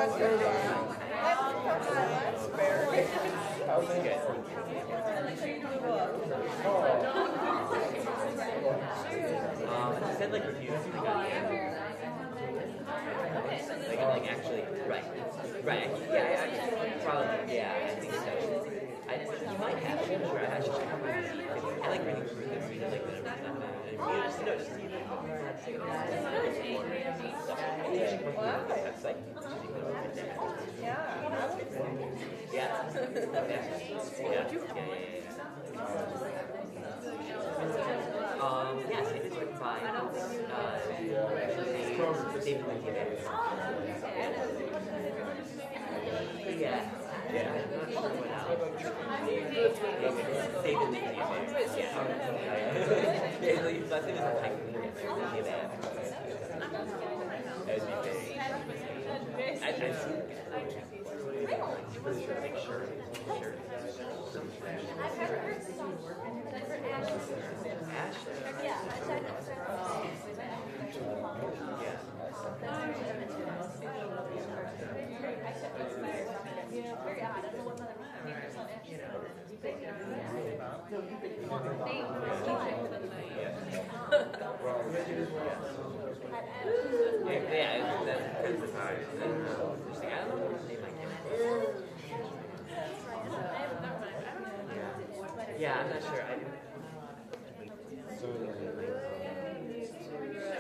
She said like reviews. Like actually, right. Yeah, probably. Yeah, I think so. You might have. I'm sure. I should check out my reviews. I like reading through them. Reading like the reviews. No, just see that's like. Yeah. Yes, it is written by David Kidnaps. Yeah. I'm not sure what else. David Kidnaps. Yeah. His last name is Kidnaps. That would be big. I've seen it. Sure. I've heard the song. I've heard Ashley. Yeah, very odd. I don't know what mother names on Ashley. Yeah, that's kind of hard. I don't know what name I can. Yeah, I'm not sure. I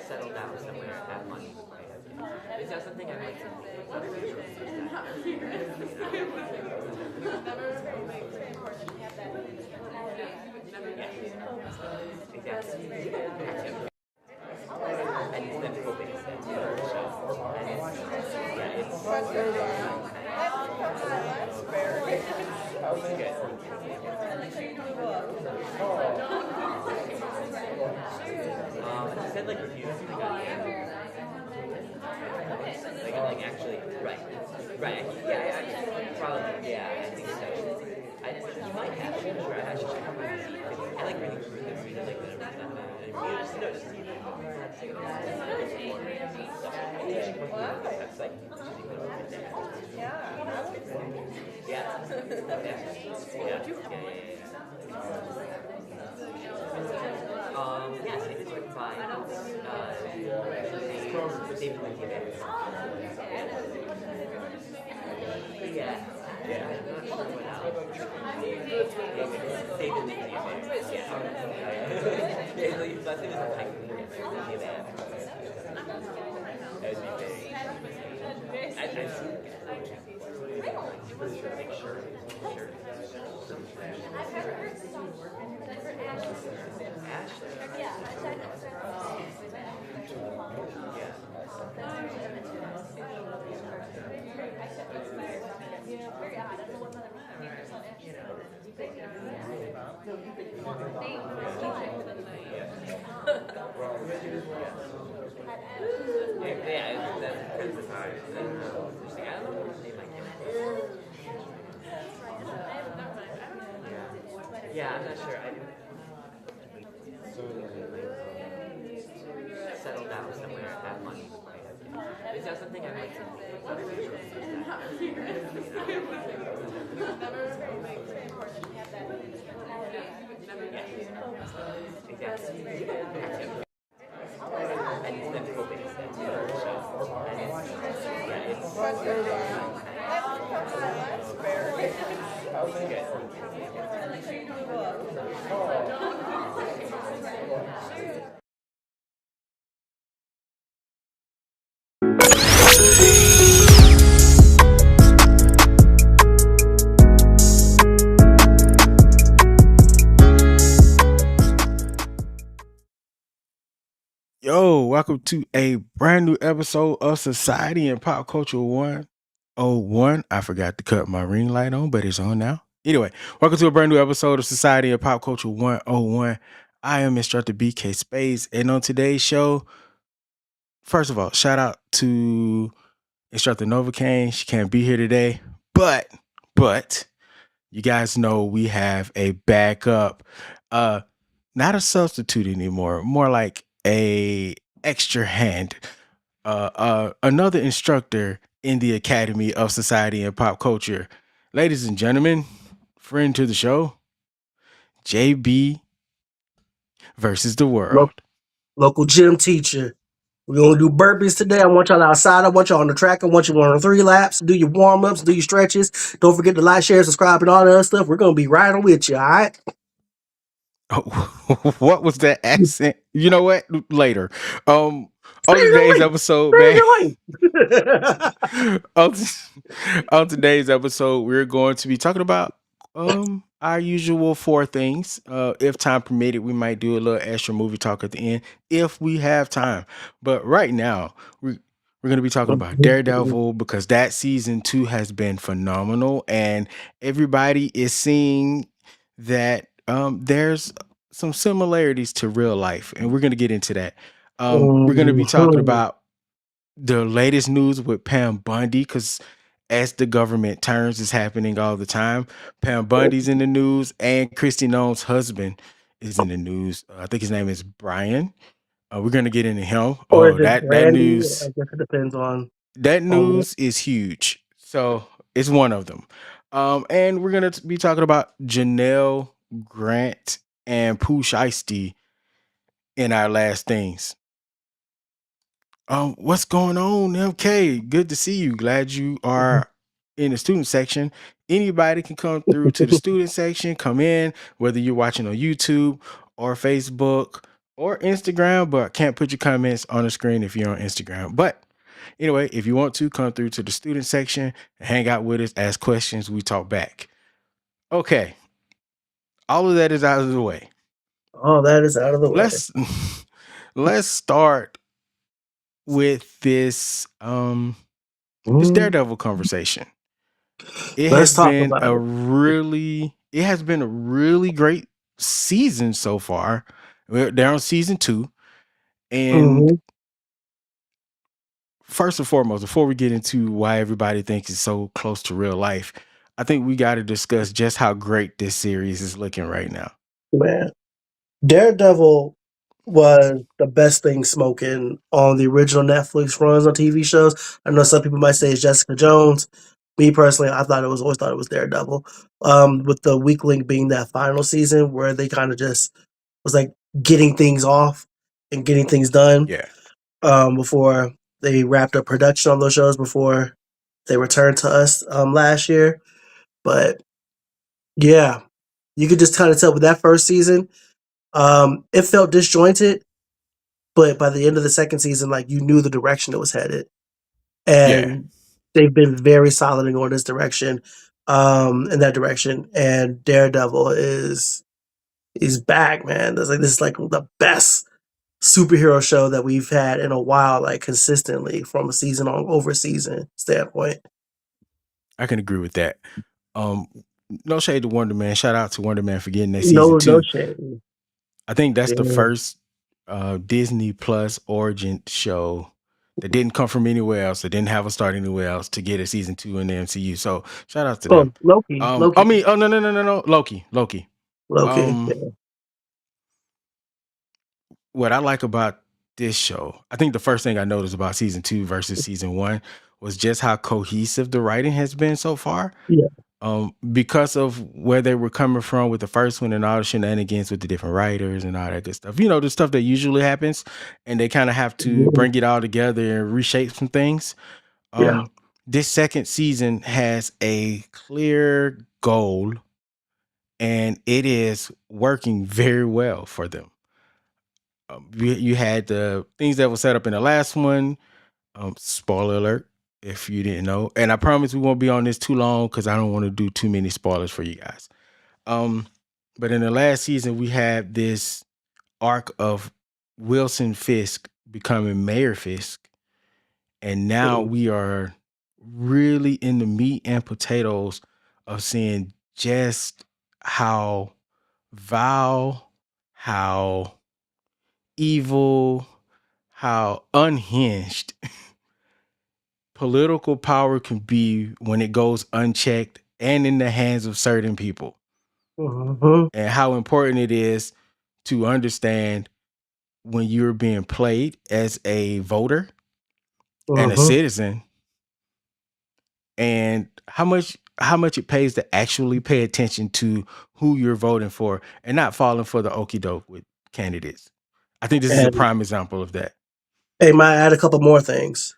settle down somewhere, have money. Is that something I might do? She said like reviews. Like actually, right. Yeah, probably. Yeah, I think so. You might have. I'm sure. I should check out my reviews. I like reading through them. Reading like the reviews. No, just see that's like. Yes, it is written by David Kidnaps. Yeah. I'm not sure what else. David Kidnaps. Yeah. His last name is Kidnaps. That would be big. I've seen it. Sure. I've heard the song. I've heard Ashley. Yeah, very odd. I don't know what mother names on Ashley. Yeah, that's kind of hard. I don't know what name I can. Yeah, I'm not sure. I settle down somewhere, have money. Is that something I might do? Yo, welcome to a brand new episode of Society and Pop Culture 101. I forgot to cut my ring light on, but it's on now. Anyway, welcome to a brand new episode of Society and Pop Culture 101. I am Instructor BK Spades, and on today's show, first of all, shout out to Instructor Novocaine. She can't be here today, but you guys know we have a backup, not a substitute anymore, more like a extra hand, another instructor in the Academy of Society and Pop Culture. Ladies and gentlemen, friend to the show, JB versus the Lo- world. Local gym teacher. We're gonna do burpees today. I want y'all outside. I want y'all on the track. I want you on 3 laps. Do your warm ups. Do your stretches. Don't forget to like, share, subscribe, and all that other stuff. We're gonna be riding with you. All right. Oh, what was that accent? You know what? Later. Stay On in your today's lane. episode, Stay in man. your lane. on, on today's episode, we're going to be talking about our usual four things. If time permitted, we might do a little extra movie talk at the end if we have time. But right now, we're going to be talking about Daredevil because that season 2 has been phenomenal, and everybody is seeing that there's some similarities to real life, and we're going to get into that. We're going to be talking Mhm. about the latest news with Pam Bondi because as the government turns, is happening all the time. Pam Bundy's in the news, and Kristi Noem's husband is in the news. I think his name is Bryon. We're gonna get into him. Or is Oh, it that Brandy? I news guess it depends that on it. news is huge. So it's one of them. And we're gonna be talking about Janelle Grant and Pooh Shiesty in our last things. What's going on, MK? Good to see you. Glad you are in the student section. Anybody can come through to the student section, come in, whether you're watching on YouTube or Facebook or Instagram, but can't put your comments on the screen if you're on Instagram. But anyway, if you want to come through to the student section, hang out with us, ask questions, we talk back. Okay, all of that is out of the way. All that is out of the way. Let's let's start with this Mm. Daredevil conversation. Let's talk about it. It has been a really great season so far. They're on season 2. And Mhm. first and foremost, before we get into why everybody thinks it's so close to real life, I think we got to discuss just how great this series is looking right now. Man, Daredevil was the best thing smoking on the original Netflix runs on TV shows. I know some people might say it's Jessica Jones. Me personally, I thought it was always thought it was Daredevil. With the weak link being that final season where they kind of just was like getting things off and getting things done Yeah. before they wrapped up production on those shows before they returned to us last year. But yeah, you could just kind of tell with that first season, it felt disjointed, but by the end of the second season, like you knew the direction it was headed, Yeah. and they've been very solid in going this direction, in that direction. And Daredevil is back, man. This is like the best superhero show that we've had in a while, like consistently from a season on over season standpoint. I can agree with that. Um, no shade to Wonder Man. Shout out to Wonder Man for getting that season No 2. shame. I think that's the Yeah. first Disney Plus origin show that didn't come from anywhere else. That didn't have a start anywhere else to get a season 2 in the MCU. So shout out to Oh, them. Loki. I mean, oh no, Loki. Loki. Um, Yeah. what I like about this show, I think the first thing I noticed about season 2 versus season 1 was just how cohesive the writing has been so far. Yeah. Because of where they were coming from with the first one and all the shenanigans with the different writers and all that good stuff. You know, the stuff that usually happens, and they kind of have to Mhm. bring it all together and reshape some things. Yeah. This second season has a clear goal, and it is working very well for them. You had the things that were set up in the last one. Spoiler alert if you didn't know. And I promise we won't be on this too long because I don't want to do too many spoilers for you guys. But in the last season, we had this arc of Wilson Fisk becoming Mayor Fisk, and now Mhm. we are really in the meat and potatoes of seeing just how vile, how evil, how unhinged political power can be when it goes unchecked and in the hands of certain people, Mhm. and how important it is to understand when you're being played as a voter and a Mhm. citizen and how much it pays to actually pay attention to who you're voting for and not falling for the okie doke with candidates. I think this is a And prime example of that. hey, might add a couple more things.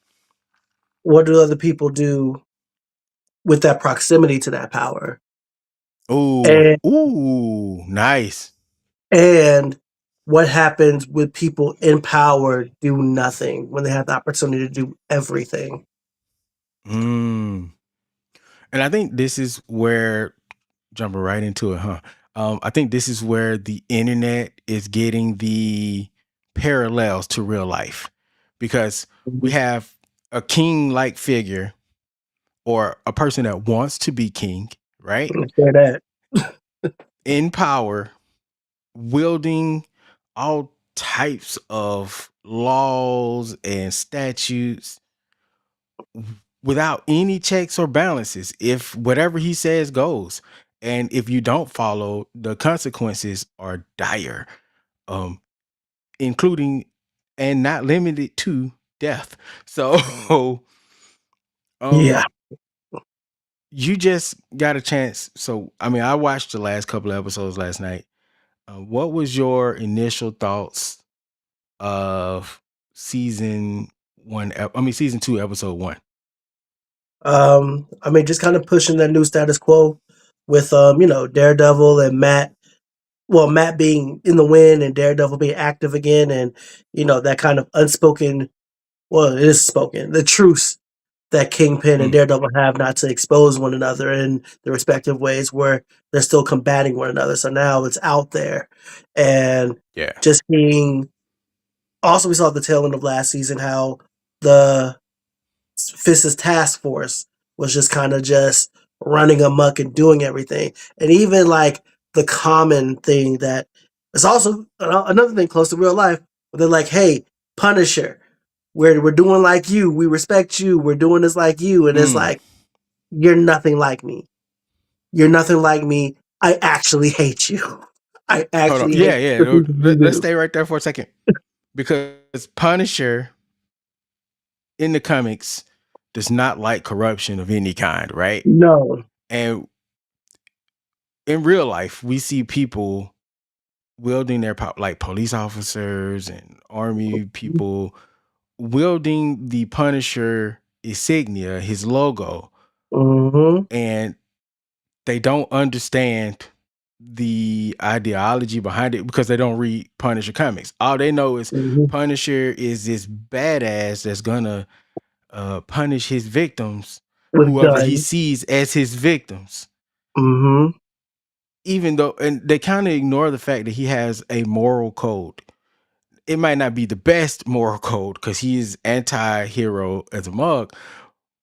What do other people do with that proximity to that power? Ooh, And ooh, nice. and what happens with people in power do nothing when they have the opportunity to do everything? Mm. And I think this is where jumping right into it, huh? I think this is where the internet is getting the parallels to real life because we have a king like figure or a person that wants to be king, right? Say that. In power, wielding all types of laws and statutes without any checks or balances. If whatever he says goes, and if you don't follow, the consequences are dire, um, including and not limited to death. So, Yeah. um, you just got a chance. So, I mean, I watched the last couple of episodes last night. What was your initial thoughts of season one? I mean, season two, episode one. I mean, just kind of pushing that new status quo with Daredevil and Matt. Well, Matt being in the win and Daredevil being active again, and that kind of unspoken. Well, it is spoken. The truce that Kingpin and Mm, Daredevil have not to expose one another in their respective ways, where they're still combating one another. So now it's out there, and yeah. just being. Also, we saw at the tail end of last season how the Fist's task force was just kind of just running amok and doing everything. And even like the common thing that is also another thing close to real life, where they're like, hey, Punisher, we're doing like you, we respect you, we're doing this like you. And it's Mm. like, you're nothing like me. You're nothing like me. I actually hate you. I Hold on. actually hate Yeah, yeah. the things you Let's do. stay right there for a second because Punisher in the comics does not like corruption of any kind, right? No. And in real life, we see people wielding their power, like police officers and army people wielding the Punisher insignia, his logo, Mm-hmm. and they don't understand the ideology behind it because they don't read Punisher comics. All they know is Mm-hmm. Punisher is this badass that's gonna punish his victims, With whoever he guns. sees as his victims. Mm-hmm. Even though, and they kind of ignore the fact that he has a moral code. It might not be the best moral code because he is anti-hero as a mug,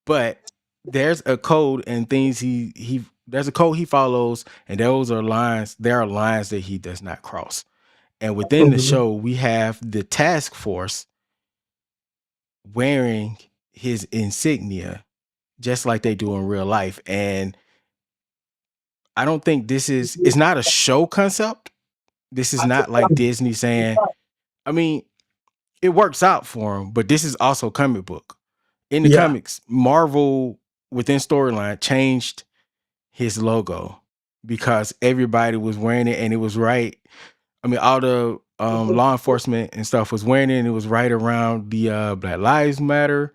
but there's a code and things he there's a code he follows, and those are lines. There are lines that he does not cross. And within the Mm-hmm. show, we have the task force wearing his insignia just like they do in real life. And I don't think it's not a show concept. This is not like Disney saying, I mean, it works out for him, but this is also comic book. In the Yeah. comics, Marvel within storyline changed his logo because everybody was wearing it and it was right. I mean, all the law enforcement and stuff was wearing it, and it was right around the Black Lives Matter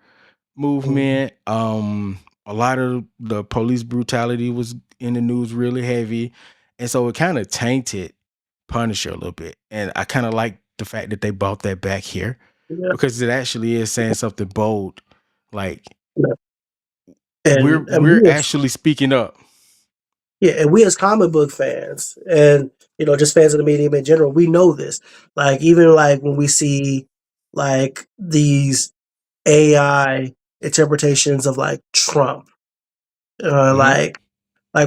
Mhm. movement. A lot of the police brutality was in the news really heavy. And so it kind of tainted Punisher a little bit. And I kind of like the fact that they brought that back here Yeah. because it actually is saying something bold. Like Yeah. we're And we're actually speaking up. and we as comic book fans and just fans of the medium in general, we know this. Like even like when we see like these AI interpretations of like Trump, Hmm. like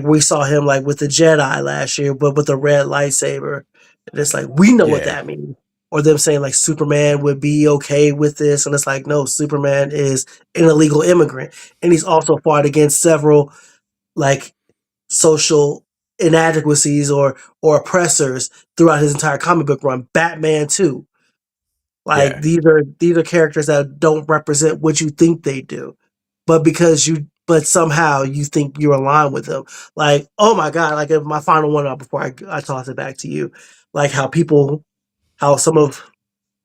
we saw him like with the Jedi last year, but with the red lightsaber. And it's like we know what Yeah. that means. Or them saying like Superman would be okay with this, and it's like no, Superman is an illegal immigrant, and he's also fought against several like social inadequacies or oppressors throughout his entire comic book run. Batman too. Like Yeah. these are characters that don't represent what you think they do, but because you but somehow you think you're aligned with him. Like, oh my God, like my final one before I toss it back to you, like how some of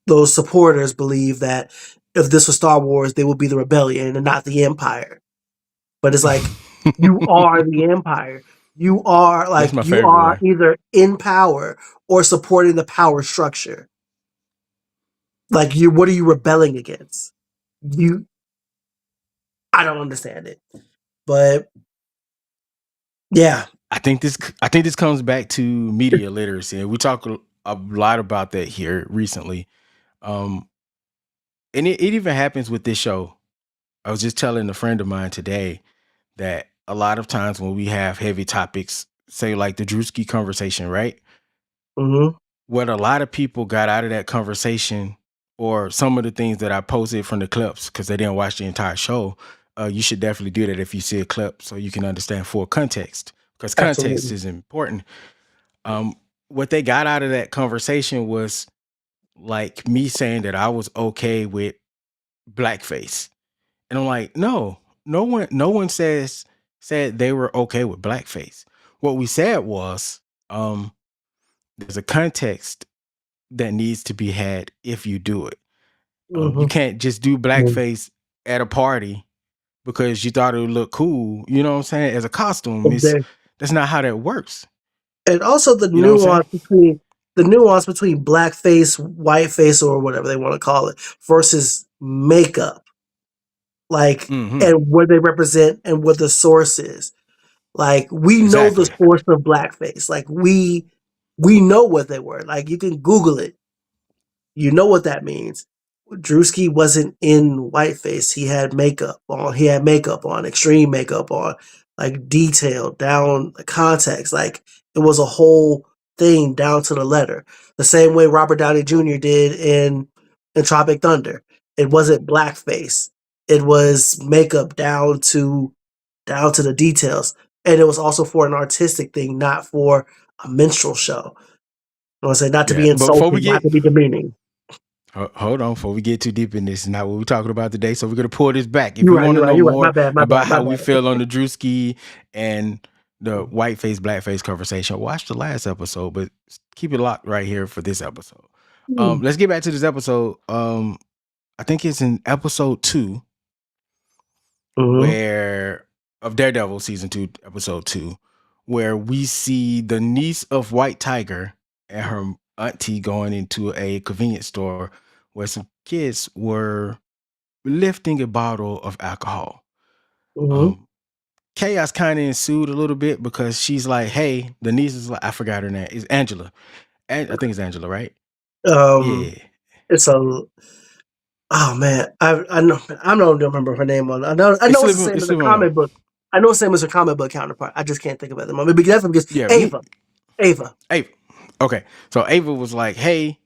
those supporters believe that if this was Star Wars, they would be the rebellion and not the Empire. But it's like, you are the Empire. That's my You favorite are one. either in power or supporting the power structure. Like, what are you rebelling against? You, I don't understand it. But yeah. I think this comes back to media literacy, and we talk a lot about that here recently. Um, and it even happens with this show. I was just telling a friend of mine today that a lot of times when we have heavy topics, say like the Drewski conversation, right? Mm-hmm. What a lot of people got out of that conversation, or some of the things that I posted from the clips because they didn't watch the entire show. You should definitely do that if you see a clip so you can understand full context, because context Absolutely. is important. What they got out of that conversation was like me saying that I was okay with blackface. And I'm like, no, no one said they were okay with blackface. What we said was, there's a context that needs to be had if you do it. You Mm-hmm. can't just do blackface at a party because you thought it would look cool. You know what I'm saying? As a costume, that's not how that works. And also You know what I'm saying? the nuance between blackface, whiteface, or whatever they want to call it, versus makeup, like, Hmm. and what they represent and what the source is. Like, we know the Exactly. source of blackface. Like, we know what they were. Like, you can Google it. You know what that means. Drewski wasn't in whiteface. He had makeup on. He had makeup on, extreme makeup on, like detailed down the context. Like, it was a whole thing down to the letter. The same way Robert Downey Jr. did in Tropic Thunder. It wasn't blackface. It was makeup down to the details. And it was also for an artistic thing, not for a minstrel show. I want to say not to Yeah. be But before we insulting, not get to be demeaning. hold on, before we get too deep in this, is not what we're talking about today. So we're gonna pull this back. If You're you right. want to You're right. know You're right. My more bad. My about bad. My how we bad. feel on the Drewski and the whiteface blackface conversation, watch the last episode, but keep it locked right here for this episode. Let's get back to this episode. I think it's in episode 2 Mm-hmm. where of Daredevil season 2, episode 2, where we see the niece of White Tiger and her auntie going into a convenience store where some kids were lifting a bottle of alcohol. Mm-hmm. Um, Chaos kind of ensued a little bit because she's like, "Hey," the niece is like, I forgot her name. It's Angela, and I think it's Angela, right? Um, Yeah, it's a oh man, I don't remember her name on. I it's know it's the slipping. same It's as a slipping on. comic book. I know it's the same as her comic book counterpart. I just can't think of it at the moment. But definitely because Yeah, me. Ava. Ava. Okay, so Ava was like, "Hey,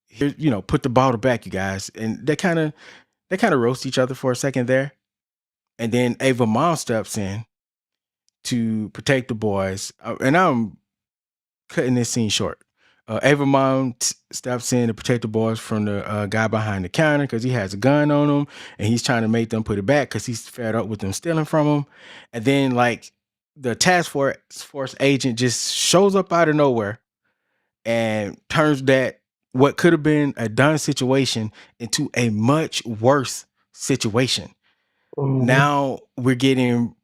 here, put the bottle back, you guys," and they kind of roast each other for a second there, and then Ava mom steps in to protect the boys, and I'm cutting this scene short. Ava mom steps in to protect the boys from the guy behind the counter because he has a gun on him, and he's trying to make them put it back because he's fed up with them stealing from him. And then like the task force agent just shows up out of nowhere and turns that what could have been a done situation into a much worse situation. Mm-hmm. Now we're getting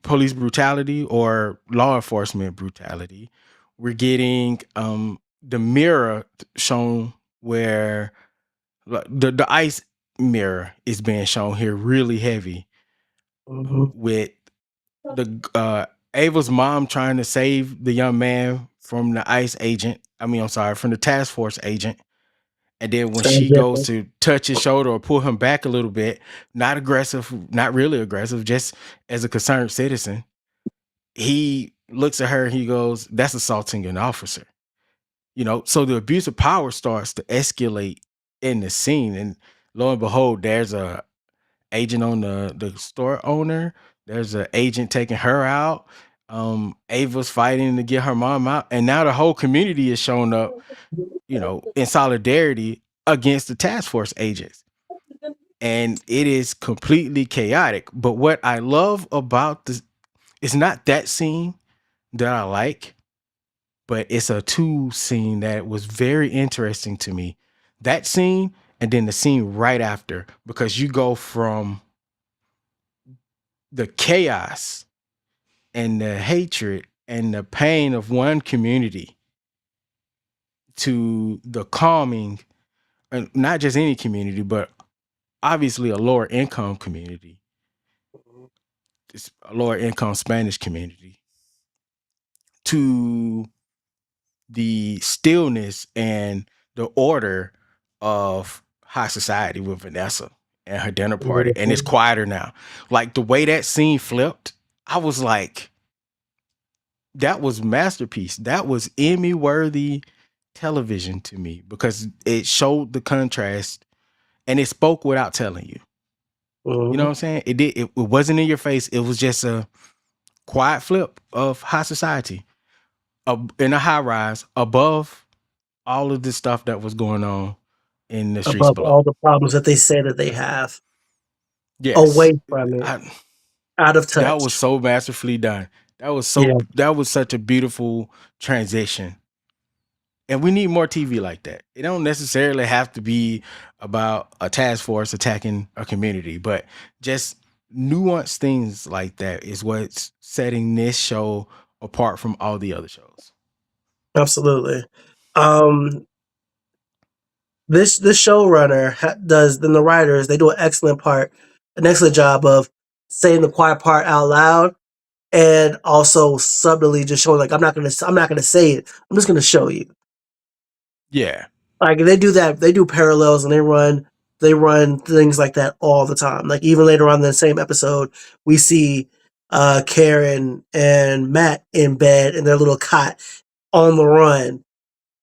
police brutality or law enforcement brutality. We're getting the mirror shown where the ice mirror is being shown here really heavy, Mm-hmm. with the Ava's mom trying to save the young man from the ICE agent. I mean, I'm sorry, from the task force agent. And then when Sounds she goes different. to touch his shoulder or pull him back a little bit, not aggressive, not really aggressive, just as a concerned citizen, he looks at her and he goes, "That's assaulting an officer." So the abuse of power starts to escalate in the scene. And lo and behold, there's a agent on the store owner. There's an agent taking her out. Ava's fighting to get her mom out. And now the whole community is showing up, in solidarity against the task force agents. and it is completely chaotic. But what I love about this, it's not that scene that I like, but it's a two scene that was very interesting to me. That scene and then the scene right after, because you go from the chaos and the hatred and the pain of one community to the calming, and not just any community, but obviously a lower income community, it's a lower income Spanish community, to the stillness and the order of high society with Vanessa and her dinner party. And it's quieter now. Like the way that scene flipped, I was like, that was masterpiece. That was Emmy worthy television to me because it showed the contrast and it spoke without telling you. You know what I'm saying? It wasn't in your face. It was just a quiet flip of high society in a high rise above all of the stuff that was going on in the streets Above below. all the problems that they say that they have, Yes. away from it, out of touch. That was so masterfully done. That was such a beautiful transition. And we need more TV like that. It don't necessarily have to be about a task force attacking a community, but just nuanced things like that is what's setting this show apart from all the other shows. Absolutely. This showrunner does, then the writers, they do an excellent job of saying the quiet part out loud, and also subtly just showing like I'm not gonna say it. I'm just gonna show you. Yeah. Like they do that. They do parallels and they run things like that all the time. Like even later on in the same episode, we see Karen and Matt in bed in their little cot on the run,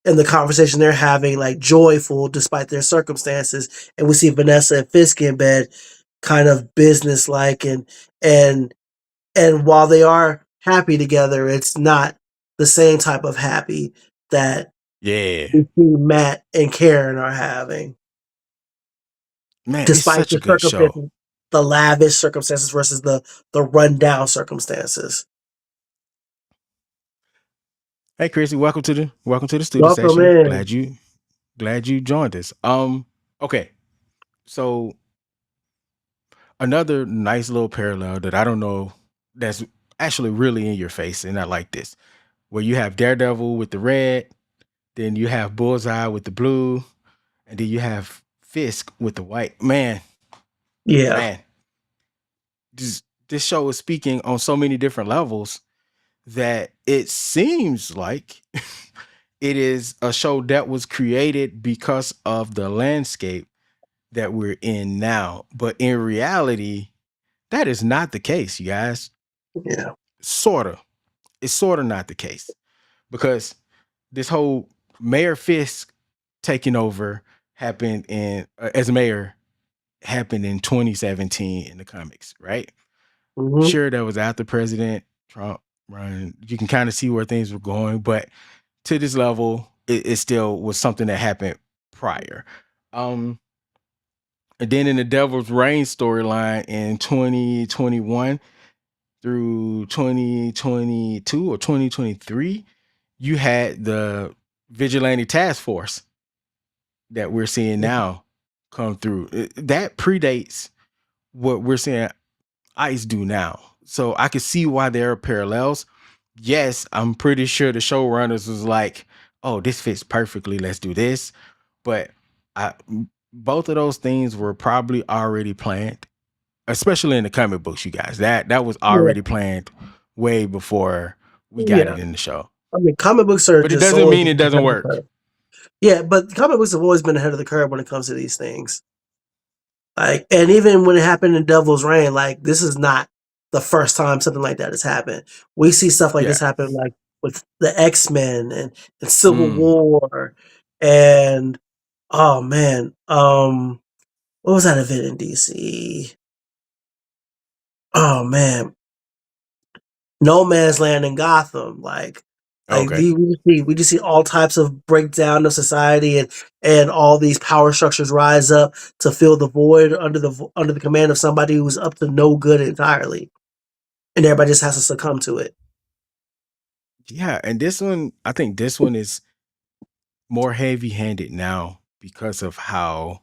and the conversation they're having, like joyful despite their circumstances. And we see Vanessa and Fisk in bed, kind of businesslike, and while they are happy together, it's not the same type of happy that Yeah. Matt and Karen are having. Man, it's Despite such the a good show. circumstances, the lavish circumstances versus the rundown circumstances. Hey Kristi, welcome to the student Welcome session. in. Glad you joined us. Okay. So another nice little parallel that I don't know that's actually really in your face, and I like this, where you have Daredevil with the red, then you have Bullseye with the blue, and then you have Fisk with the white. Man, this show is speaking on so many different levels that it seems like it is a show that was created because of the landscape that we're in now. But in reality, that is not the case, you guys. Yeah. Sorta. It's sorta not the case. Because this whole Mayor Fisk taking over happened as mayor happened in 2017 in the comics, right? Mm-hmm. Sure, that was after President Trump run. You can kind of see where things were going, but to this level, it still was something that happened prior. And then in the Devil's Reign storyline in 2021 through 2022 or 2023, you had the vigilante task force that we're seeing now come through. That predates what we're seeing ICE do now. So I can see why there are parallels. Yes, I'm pretty sure the showrunners was like, oh, this fits perfectly. Let's do this. But both of those things were probably already planned, especially in the comic books, you guys. That was already planned way before we got it in the show. I mean, comic books are but just it doesn't mean it doesn't work. Yeah, but comic books have always been ahead of the curve when it comes to these things. Like, and even when it happened in Devil's Reign, like this is not the first time something like that has happened. We see stuff like this happen, like with the X-Men and Civil War, and oh man, what was that event in DC? Oh man, No Man's Land in Gotham. Like Like Okay. we just see all types of breakdown of society, and all these power structures rise up to fill the void under the command of somebody who's up to no good entirely, and everybody just has to succumb to it. Yeah, and this one, I think this one is more heavy-handed now because of how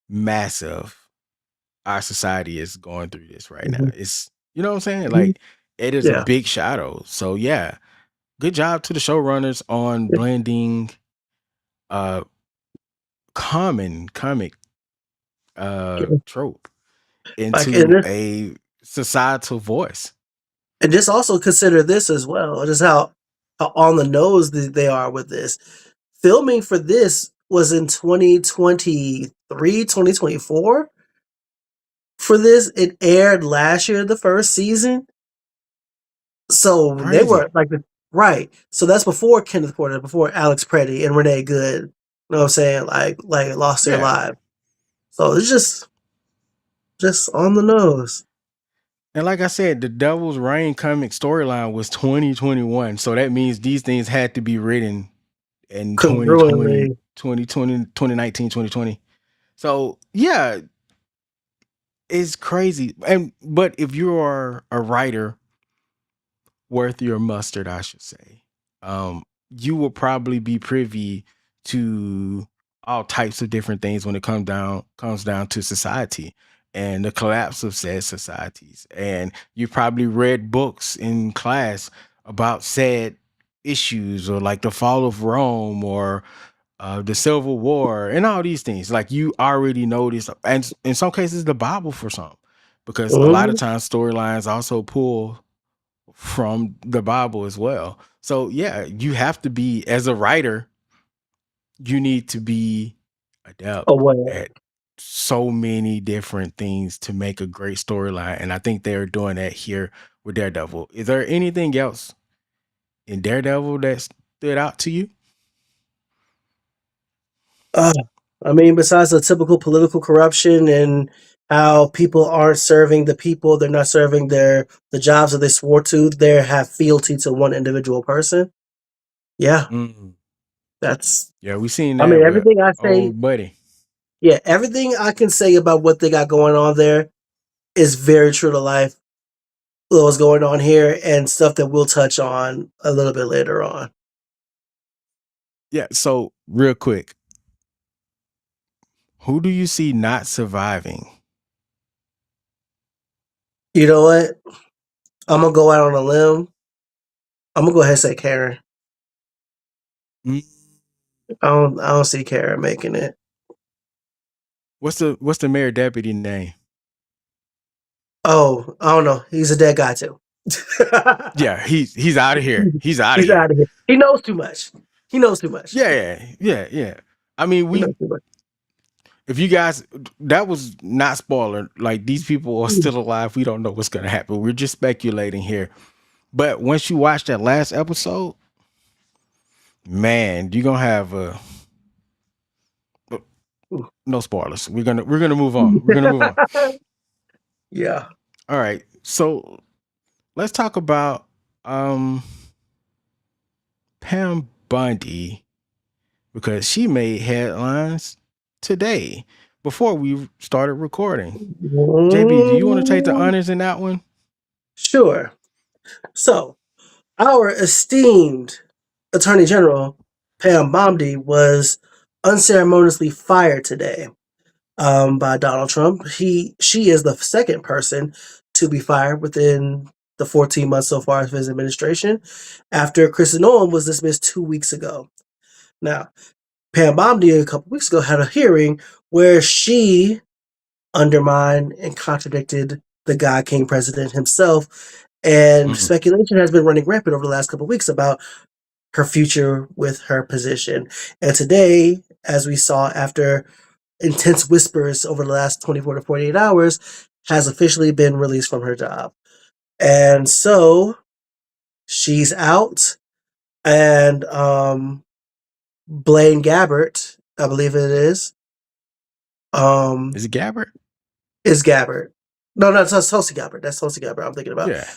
massive our society is going through this right now. Mhm. It's you know what I'm saying? Mhm. Like it is a Yeah. big shadow. So yeah, good job to the showrunners on blending uh common comic trope Like into a societal voice. and just also consider this as well, just how on the nose they are with this. Filming for this was in 2023, 2024. For this, it aired last year, the first season. So they Crazy. were like right. So that's before Kenneth Porter, before Alex Preddy and Renee Good. You know what I'm saying? Like lost their Yeah. lives. So it's just on the nose. And like I said, the Devil's Reign comic storyline was 2021. So that means these things had to be written in 2020, Congruently. 2020, 2019, 2020. So yeah, it's crazy. But if you are a writer worth your mustard, I should say, you will probably be privy to all types of different things when it comes down to society and the collapse of said societies. And you probably read books in class about said issues, or like the fall of Rome, or the Civil War, and all these things. Like you already know this, and in some cases, the Bible for some, because a lot of Mhm. times storylines also pull from the Bible as well. So yeah, you have to be, as a writer, you need to be adept Aware. at so many different things to make a great storyline. And I think they're doing that here with Daredevil. Is there anything else in Daredevil that stood out to you? Uh, I mean, besides the typical political corruption and how people aren't serving the people, they're not serving the jobs that they swore to. They have fealty to one individual person. Yeah, Mm. that's. Yeah, we seen I that mean, with everything I say. old buddy. Yeah, everything I can say about what they got going on there is very true to life. What's going on here and stuff that we'll touch on a little bit later on. Yeah, so real quick, who do you see not surviving? You know what? I'm gonna go out on a limb. I'm gonna go ahead and say Karen. Mm. I don't see Karen making it. What's the mayor deputy name? Oh, I don't know. He's a dead guy too. Yeah, he's out of here. He's out of He's here. out of here. He knows too much. He knows too much. Yeah. I mean, He knows too much. if you guys, that was not spoiler. Like these people are still alive. We don't know what's gonna happen. We're just speculating here. But once you watch that last episode, man, you're gonna have no spoilers. We're gonna move on. We're gonna move on. Yeah. All right. So let's talk about Pam Bondi, because she made headlines today before we started recording. JB, do you want to take the honors in that one? Sure. So, our esteemed Attorney General, Pam Bondi, was unceremoniously fired today by Donald Trump. She is the second person to be fired within the 14 months so far of his administration, after Kristi Noem was dismissed 2 weeks ago. Now, Pam Bondi a couple weeks ago had a hearing where she undermined and contradicted the God King president himself, and Mm. speculation has been running rampant over the last couple of weeks about her future with her position. And today, as we saw after intense whispers over the last 24 to 48 hours, has officially been released from her job. And so she's out, and Blaine Gabbert, I believe it Is it Gabbert? is Gabbert. No, that's Tulsi Gabbert. That's Tulsi Gabbert I'm thinking about. Yeah.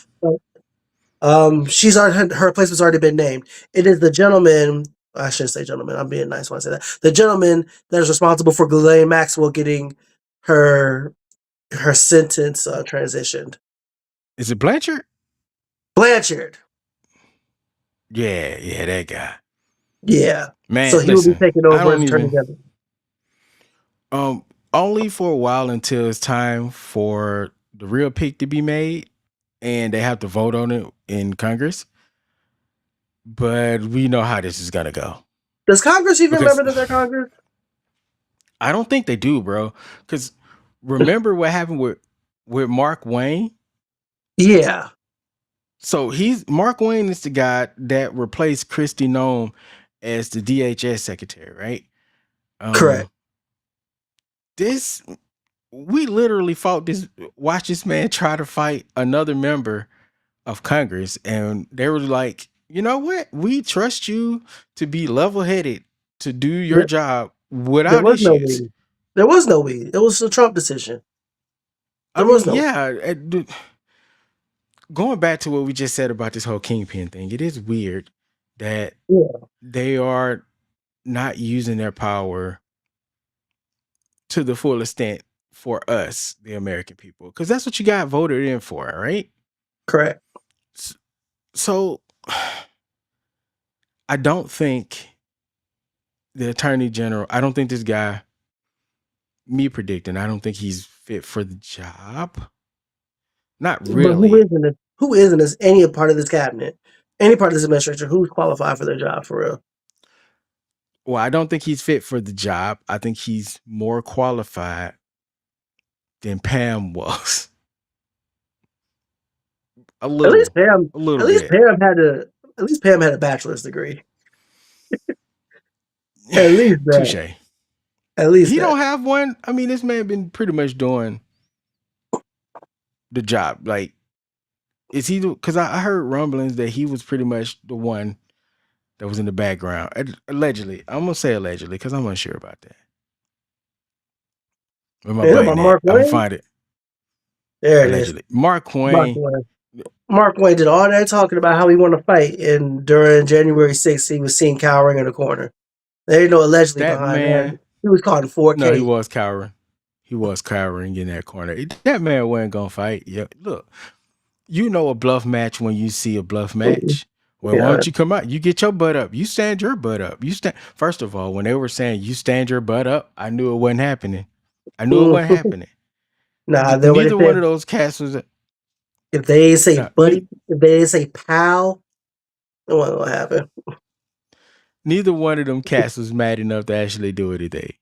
She's already, her replacement's already been named. It is the gentleman. I shouldn't say gentleman. I'm being nice when I say that. The gentleman that is responsible for Ghislaine Maxwell getting her sentence transitioned. Is it Blanchard? Blanchard. Yeah, that guy. Yeah. Man, So he will be listen, taking I over don't as attorney even. general. Only for a while until it's time for the real pick to be made, and they have to vote on it in Congress. But we know how this is gonna go. Does Congress even Because remember that they're Congress? I don't think they do, bro. Because remember what happened with Mark Wayne? Yeah. So Mark Wayne is the guy that replaced Kristi Noem as the DHS Secretary, right? Correct. We literally watched this man try to fight another member of Congress, and they were like, you know what? We trust you to be level-headed to do your job There without was no issues. we. There was no we. It was a Trump decision. I mean, yeah. Going back to what we just said about this whole kingpin thing, it is weird that they are not using their power to the full extent for us, the American people, because that's what you got voted in for, right? Correct. So I don't think the attorney general, I don't think this guy, me predicting, I don't think he's fit for the job. Not really. But who isn't this any part of this cabinet, any part of this administration, who's qualified for their job for real? Well, I don't think he's fit for the job. I think he's more qualified than Pam was. A little. At least Pam. A little at least bit. Pam had a bachelor's degree. At least that. Touche. At least he that. don't have one. I mean, this man been pretty much doing the job. Like, is he? Because I heard rumblings that he was pretty much the one that was in the background. Allegedly, I'm gonna say allegedly because I'm unsure about that. With my button, I'm gonna find it. There allegedly. It is. Mark Wayne. Mark Wayne did all that talking about how he wanted to fight, and during January 6th, he was seen cowering in the corner. There ain't no allegedly that behind man, that. He was caught in 4K. No, he was cowering. He was cowering in that corner. That man wasn't gonna fight. Yeah, look, you know a bluff match when you see a bluff match. Well, why don't you come out? You get your butt up. You stand your butt up. You stand. First of all, when they were saying you stand your butt up, I knew it wasn't happening. I knew it wasn't happening. Nah, neither one of those cats was. If they ain't say buddy, if they ain't say pal, it wasn't gonna happen. Neither one of them cats was mad enough to actually do anything.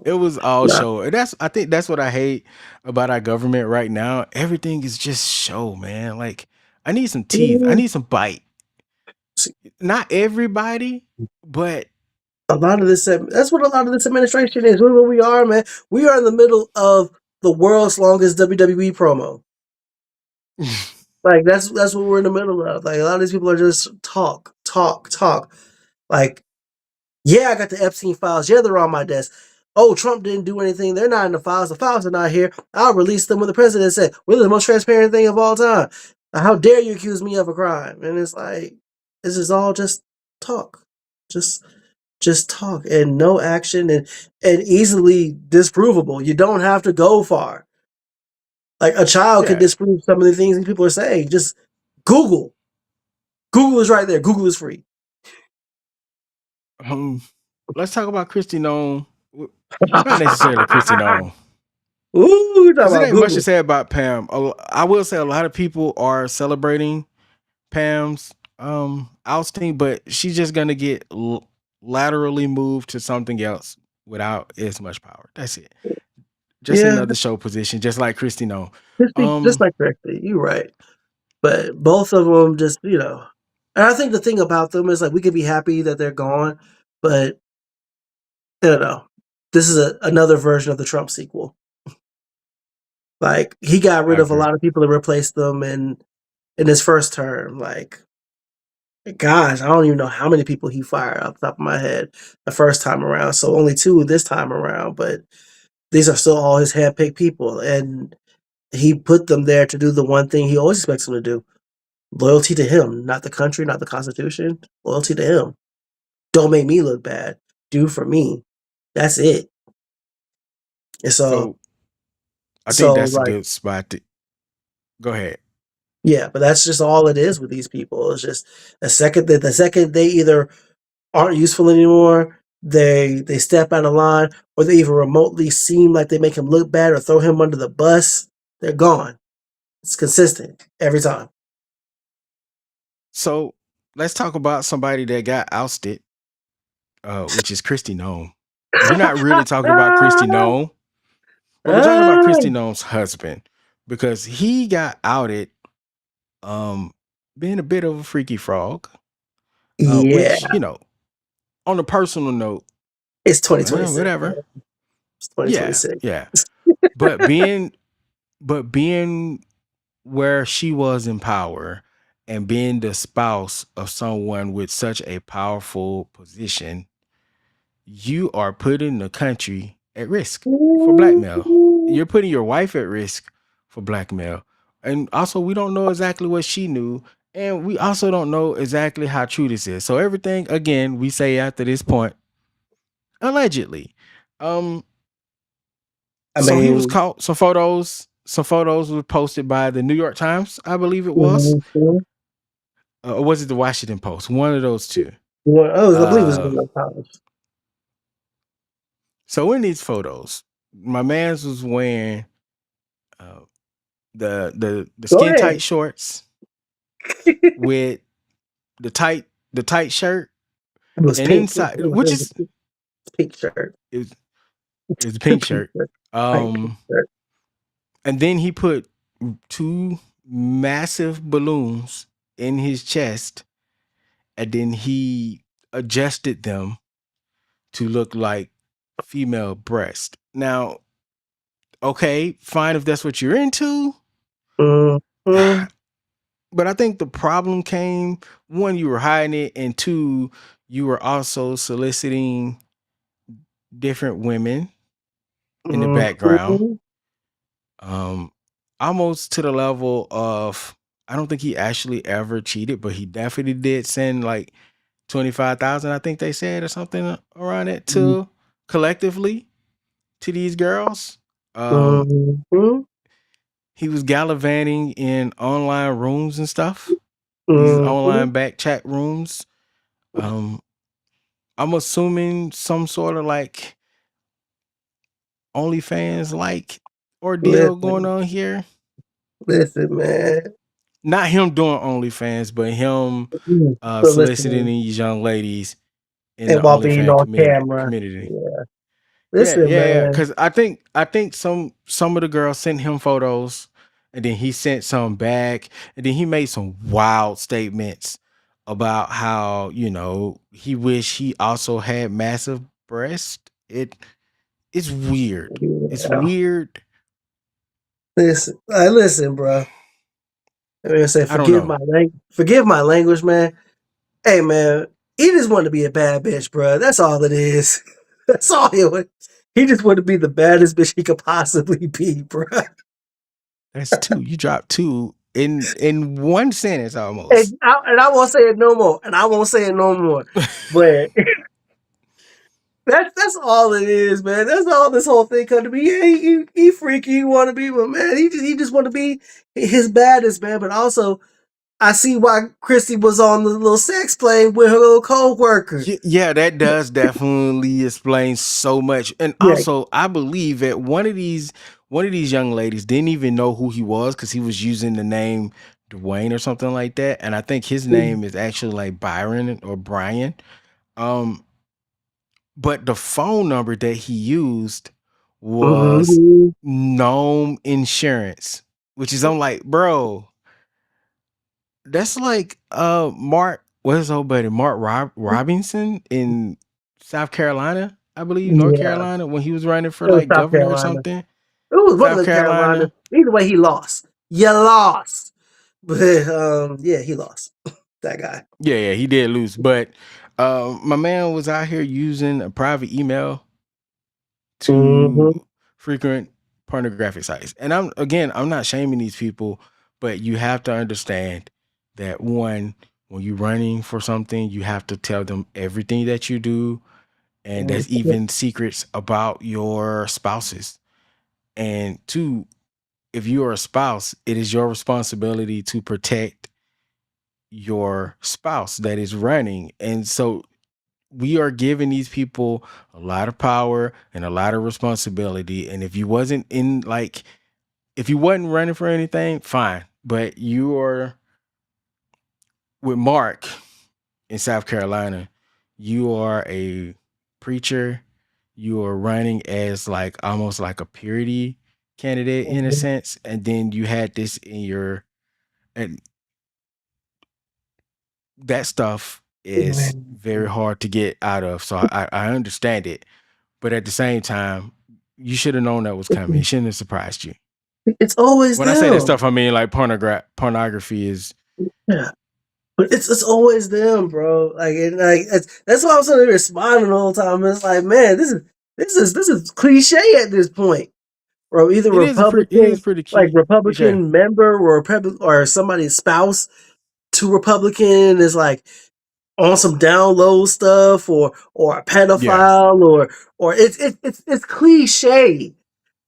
It was all show. And I think that's what I hate about our government right now. Everything is just show, man. Like, I need some teeth. I need some bite. Not everybody, but a lot of this. That's what a lot of this administration is. Where we are, man. We are in the middle of the world's longest WWE promo. Like that's what we're in the middle of. Like a lot of these people are just talk. Like, yeah, I got the Epstein files. Yeah, they're on my desk. Oh, Trump didn't do anything. They're not in the files. The files are not here. I'll release them when the president said, we're the most transparent thing of all time. How dare you accuse me of a crime? And it's like, this is all just talk. Just talk and no action and easily disprovable. You don't have to go far. Like a child could disprove some of the things people are saying. Just Google. Google is right there. Google is free. Let's talk about Kristi Noem. Not necessarily Kristi Noem. Ooh, because it ain't much to say about Pam. I will say a lot of people are celebrating Pam's ousting, but she's just gonna get laterally moved to something else without as much power. That's it. Just another show position, just like Kristi Noem. Just like Kristi, you're right. But both of them just, and I think the thing about them is like we could be happy that they're gone, but this is another version of the Trump sequel. Like he got rid of a lot of people and replaced them in his first term. Like, gosh, I don't even know how many people he fired off the top of my head the first time around. So only 2 this time around, but these are still all his handpicked people, and he put them there to do the one thing he always expects them to do: Loyalty to him, not the country, not the Constitution. Loyalty to him. Don't make me look bad. Do for me. That's it. And So I think that's a like, good spot to go ahead. yeah, but that's just all it is with these people. It's just the second they either aren't useful anymore, they step out of line, or they even remotely seem like they make him look bad or throw him under the bus, they're gone. It's consistent every time. So let's talk about somebody that got ousted, which is Kristi Noem. We're not really talking about Kristi Noem, but we're talking about Kristi Noem's husband because he got outed being a bit of a freaky frog. Yeah, Which, on a personal note, it's 2026. whatever. It's 2026. Yeah. But being where she was in power and being the spouse of someone with such a powerful position, you are putting the country at risk for blackmail. You're putting your wife at risk for blackmail. And also, we don't know exactly what she knew. And we also don't know exactly how true this is. So everything, again, we say after this point, allegedly. So he was caught. Some photos were posted by the New York Times, I believe it was. Or was it the Washington Post? One of those two. I believe it was the New York Times. So in these photos, my man's was wearing the skin tight shorts with the tight shirt. It was and pink. inside, which is pink shirt. It was a pink shirt. And then he put 2 massive balloons in his chest, and then he adjusted them to look like female breast. Now, okay, fine if that's what you're into. But I think the problem came, 1, you were hiding it, and 2, you were also soliciting different women in the background. Almost to the level of, I don't think he actually ever cheated, but he definitely did send like 25,000, I think they said, or something around it, to collectively to these girls. He was gallivanting in online rooms and stuff, these online back chat rooms. I'm assuming some sort of like OnlyFans like ordeal going on here. Listen, man. Not him doing OnlyFans, but him soliciting these young ladies in the OnlyFans community. Yeah. Listen, yeah. Because I think some of the girls sent him photos, and then he sent some back, and then he made some wild statements about how he wished he also had massive breasts. It's weird. Yeah. It's weird. Listen, bro. I'm gonna say forgive my language, man. Hey, man, he just wanted to be a bad bitch, bro. That's all it is. That's all he wanted. He just wanted to be the baddest bitch he could possibly be, bro. That's 2. You dropped 2 in one sentence almost. And I won't say it no more. But that's all it is, man. That's all this whole thing come to be. Yeah, he freaky, he want to be, but man, he just want to be his baddest, man. But also, I see why Kristi was on the little sex plane with her little co-worker. Yeah, that does definitely explain so much. And also, I believe that one of these young ladies didn't even know who he was because he was using the name Dwayne or something like that. And I think his name is actually like Byron or Bryon. But the phone number that he used was Noem Insurance, which is, I'm like, bro, that's like Mark, what's his old buddy, Mark Robinson in South Carolina, I believe, North Carolina, when he was running for like governor or something. It was one of the Carolina. Either way, he lost. You lost. But yeah, he lost. That guy. Yeah, he did lose. But my man was out here using a private email to frequent pornographic sites. And I'm not shaming these people, but you have to understand that one, when you're running for something, you have to tell them everything that you do, and Mm. there's even secrets about your spouses. And two, if you are a spouse, it is your responsibility to protect your spouse that is running. And so we are giving these people a lot of power and a lot of responsibility. And if you wasn't in like, if you wasn't running for anything, fine. But you are with Mark in South Carolina, you are a preacher. You are running as like almost like a purity candidate in a Mhm. sense. And then you had this in your, and that stuff is Man. very hard to get out of. So I understand it. But at the same time, you should have known that was coming. It shouldn't have surprised you. It's always When I say that them. stuff, I mean like pornography is Yeah. But it's always them, bro. Like, that's why I'm sort of responding the whole time. It's like, man, this is cliche at this point, bro. Either it is pretty cliche. Republican member or somebody's spouse to Republican is like on some down low stuff or a Yeah, pedophile or it's cliche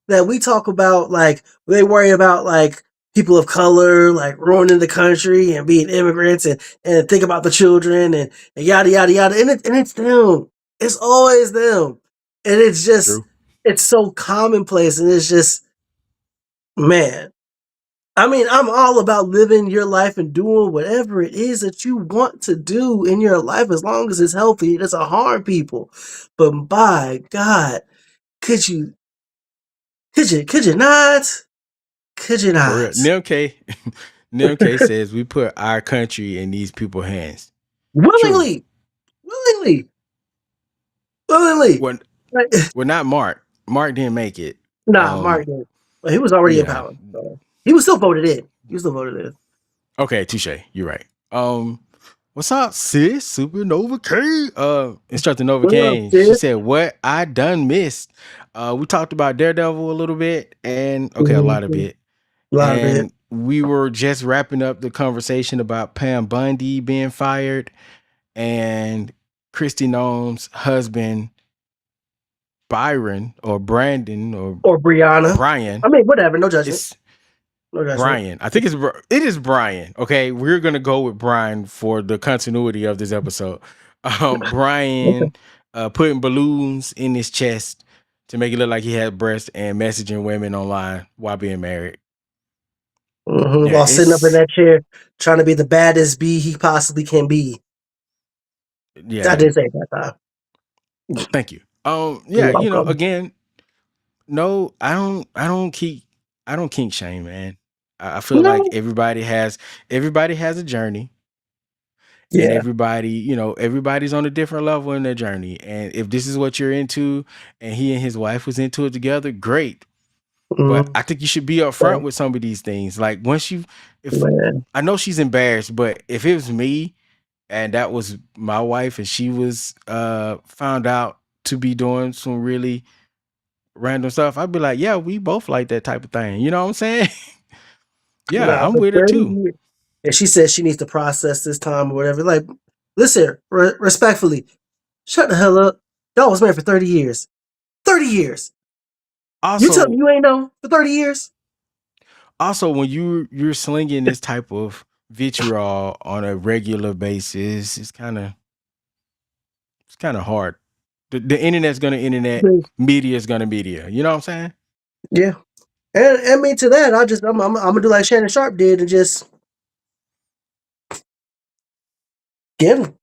that we talk about, like they worry about like people of color like ruining the country and being immigrants and think about the children and yada yada yada, and it's them. It's always them. And it's just true. it's so commonplace, and it's just, man. I mean, I'm all about living your life and doing whatever it is that you want to do in your life as long as it's healthy. It doesn't harm people. But by God, could you could you not? Could you For real. not? Nim K says we put our country in these people's hands. True. Willingly, willingly, willingly. Well, Like, well, not Mark. Mark didn't make it. nah, Mark did. But he was already in Yeah. power. So he was still voted in. He was still voted in. Okay, touche. You're right. What's up, sis? Supernova K. Instructor Nova What up, Kane. She sis? said, "What I done missed." We talked about Daredevil a little bit, and okay, a lot of Mhm. it. A lot of it. And we were just wrapping up the conversation about Pam Bondi being fired and Kristi Noem's husband, Byron or Brandon or Or Brianna. Brian. I mean, whatever. No judgment. It's No judgment. Brian. I think it is Brian. Okay, we're gonna go with Brian for the continuity of this episode. Brian putting balloons in his chest to make it look like he had breasts and messaging women online while being married. Mm-hmm. Yeah, While sitting up in it's that chair, trying to be the baddest bee he possibly can be. I yeah. did say it that time. Thank you. Yeah, You're welcome. again, no, I don't kink shame, man. I feel like No. everybody has a journey, and Yeah. everybody's on a different level in their journey. And if this is what you're into, and he and his wife was into it together, great. But Mm, I think you should be upfront with some of these things. Like if man. I know she's embarrassed, but if it was me and that was my wife and she was found out to be doing some really random stuff, I'd be like, yeah, we both like that type of thing. You know what I'm saying? Yeah, Nah, I'm for with it 30 too. years. And she says she needs to process this time or whatever. Like, listen, respectfully, shut the hell up. Y'all was married for 30 years. 30 years. You tell me Also, you ain't know for 30 years? when you're slinging this type of vitriol on a regular basis, it's kind of hard. The internet's gonna internet, media's gonna media. You know what I'm saying? Yeah. And me to that, I'm gonna do like Shannon Sharp did and just give him.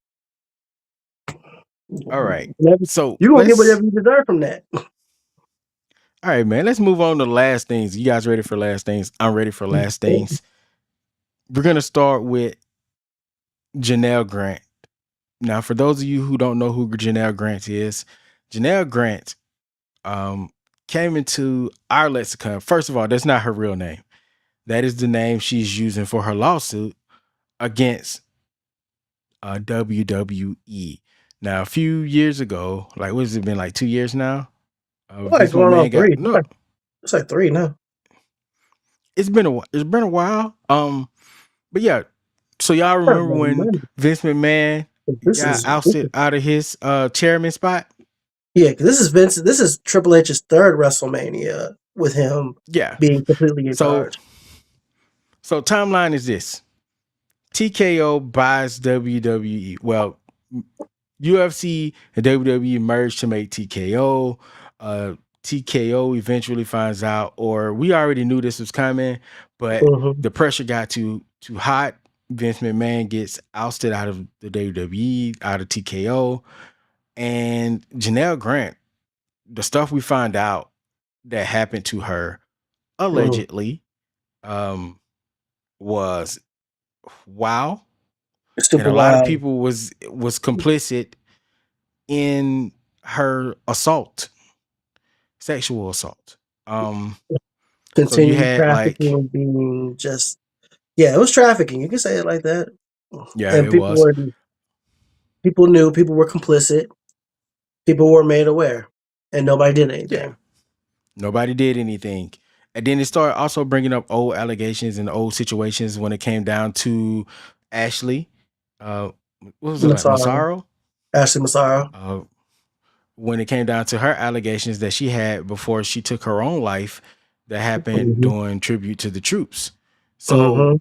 All right. So You gonna get whatever you deserve from that. all right, man. Let's move on to last things. You guys ready for last things? I'm ready for last things. We're gonna start with Janelle Grant. Now, for those of you who don't know who Janelle Grant is, Janelle Grant came into our lexicon. First of all, that's not her real name. That is the name she's using for her lawsuit against WWE. Now, a few years ago, like what has it been, like 2 years now? Like Vince going on McMahon got 3. no. It's like 3 now. It's been a while. But yeah, So y'all remember when Vince McMahon This got is ousted out of his chairman spot? yeah. 'Cause this is Vince. This is Triple H's third WrestleMania with him Yeah. being completely in So charge. timeline is this. TKO buys WWE. Well, UFC and WWE merged to make TKO. TKO eventually finds out, or we already knew this was coming, but Mhm. the pressure got too hot. Vince McMahon gets ousted out of the WWE, out of TKO, and Janelle Grant. The stuff we find out that happened to her Mhm. allegedly was wow, and Super a lot of wild. people was complicit in her assault, sexual assault. So you Continued had like, trafficking being just yeah, it was trafficking. You can say it like that. yeah, And it was. people knew, people were complicit, people were made aware, and nobody did Yeah, anything. nobody did anything. And then it started also bringing up old allegations and old situations when it came down to Ashley. What was it like? Massaro, Massaro? Ashley Massaro. Uh, when it came down to her allegations that she had before she took her own life that happened Mhm. during tribute to the troops. So Mhm.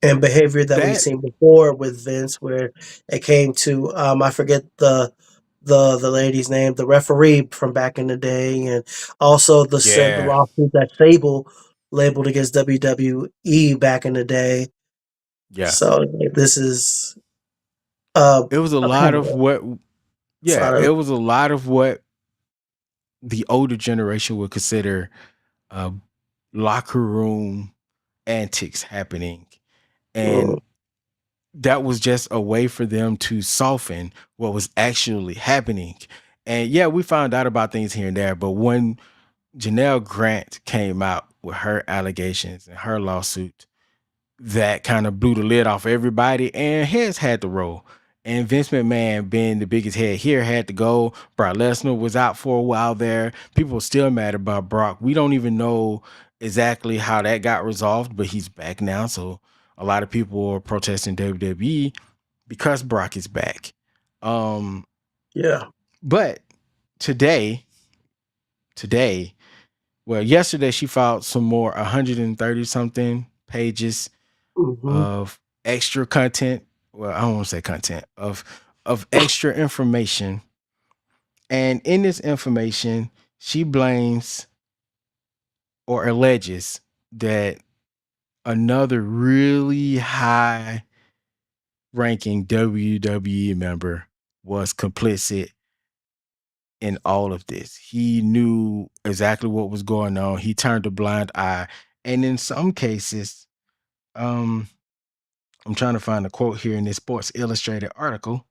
And behavior that we've that, seen before with Vince, where it came to I forget the lady's name, the referee from back in the day, and also the yeah, lawsuit that Sable labeled against WWE back in the day. yeah. So like, this is It was a a lot of pattern. what, It's yeah, not it a was a lot of what the older generation would consider uh, locker room antics happening. mm, And that was just a way for them to soften what was actually happening. And yeah, we found out about things here and there, but when Janelle Grant came out with her allegations and her lawsuit, that kind of blew the lid off everybody, and heads had to roll. And Vince McMahon, being the biggest head here, had to go. Brock Lesnar was out for a while there. People were still mad about Brock. We don't even know exactly how that got resolved, but he's back now. So a lot of people are protesting WWE because Brock is back. yeah. But today, today, well, yesterday she filed some more 130 something pages Hmm. of extra content. Well, I don't want to say content of extra information. And in this information, she blames or alleges that another really high ranking WWE member was complicit in all of this. He knew exactly what was going on. He turned a blind eye. And in some cases, um, I'm trying to find a quote here in this Sports Illustrated article.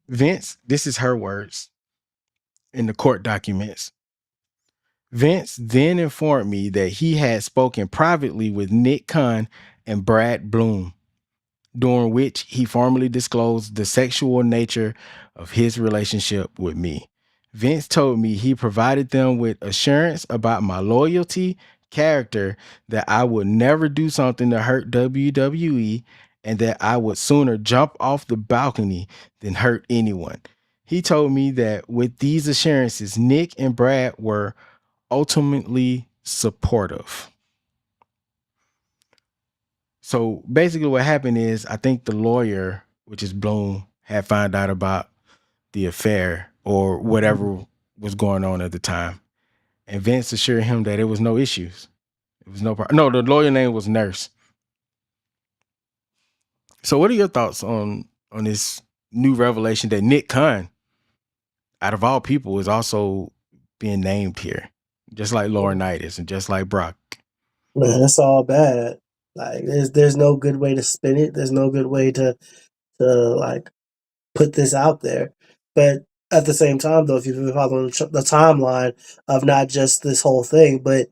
Vince, this is her words in the court documents. Vince then informed me that he had spoken privately with Nick Khan and Brad Bloom, during which he formally disclosed the sexual nature of his relationship with me. Vince told me he provided them with assurance about my loyalty, character, that I would never do something to hurt WWE, and that I would sooner jump off the balcony than hurt anyone. He told me that with these assurances, Nick and Brad were ultimately supportive. So basically, what happened is, I think the lawyer, which is Bloom, had found out about the affair or whatever was going on at the time, and Vince assured him that it was no issues. It was no problem. No, the lawyer name was Nurse. So, what are your thoughts on this new revelation that Nick Khan, out of all people, is also being named here, just like Laurinaitis and just like Brock? Man, it's all bad. Like there's no good way to spin it. There's no good way to like put this out there. But at the same time, though, if you've been following the timeline of not just this whole thing, but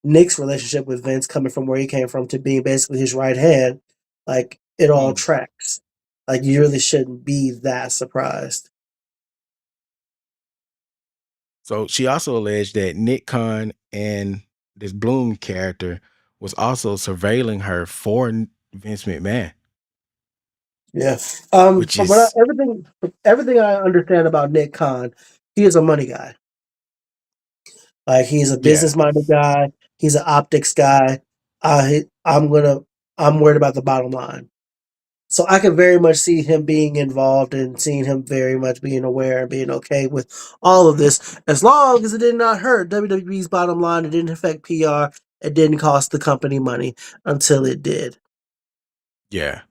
Nick's relationship with Vince coming from where he came from to being basically his right hand, like it all Mm. tracks. Like you really shouldn't be that surprised. So she also alleged that Nick Khan and this Bloom character was also surveilling her for Vince McMahon. Yeah. Which From is everything I understand about Nick Khan, he is a money guy. Like he's a business minded guy. He's an optics guy. I'm worried about the bottom line. So I can very much see him being involved and seeing him very much being aware and being okay with all of this, as long as it did not hurt WWE's bottom line. It didn't affect PR. It didn't cost the company money until it did. Yeah.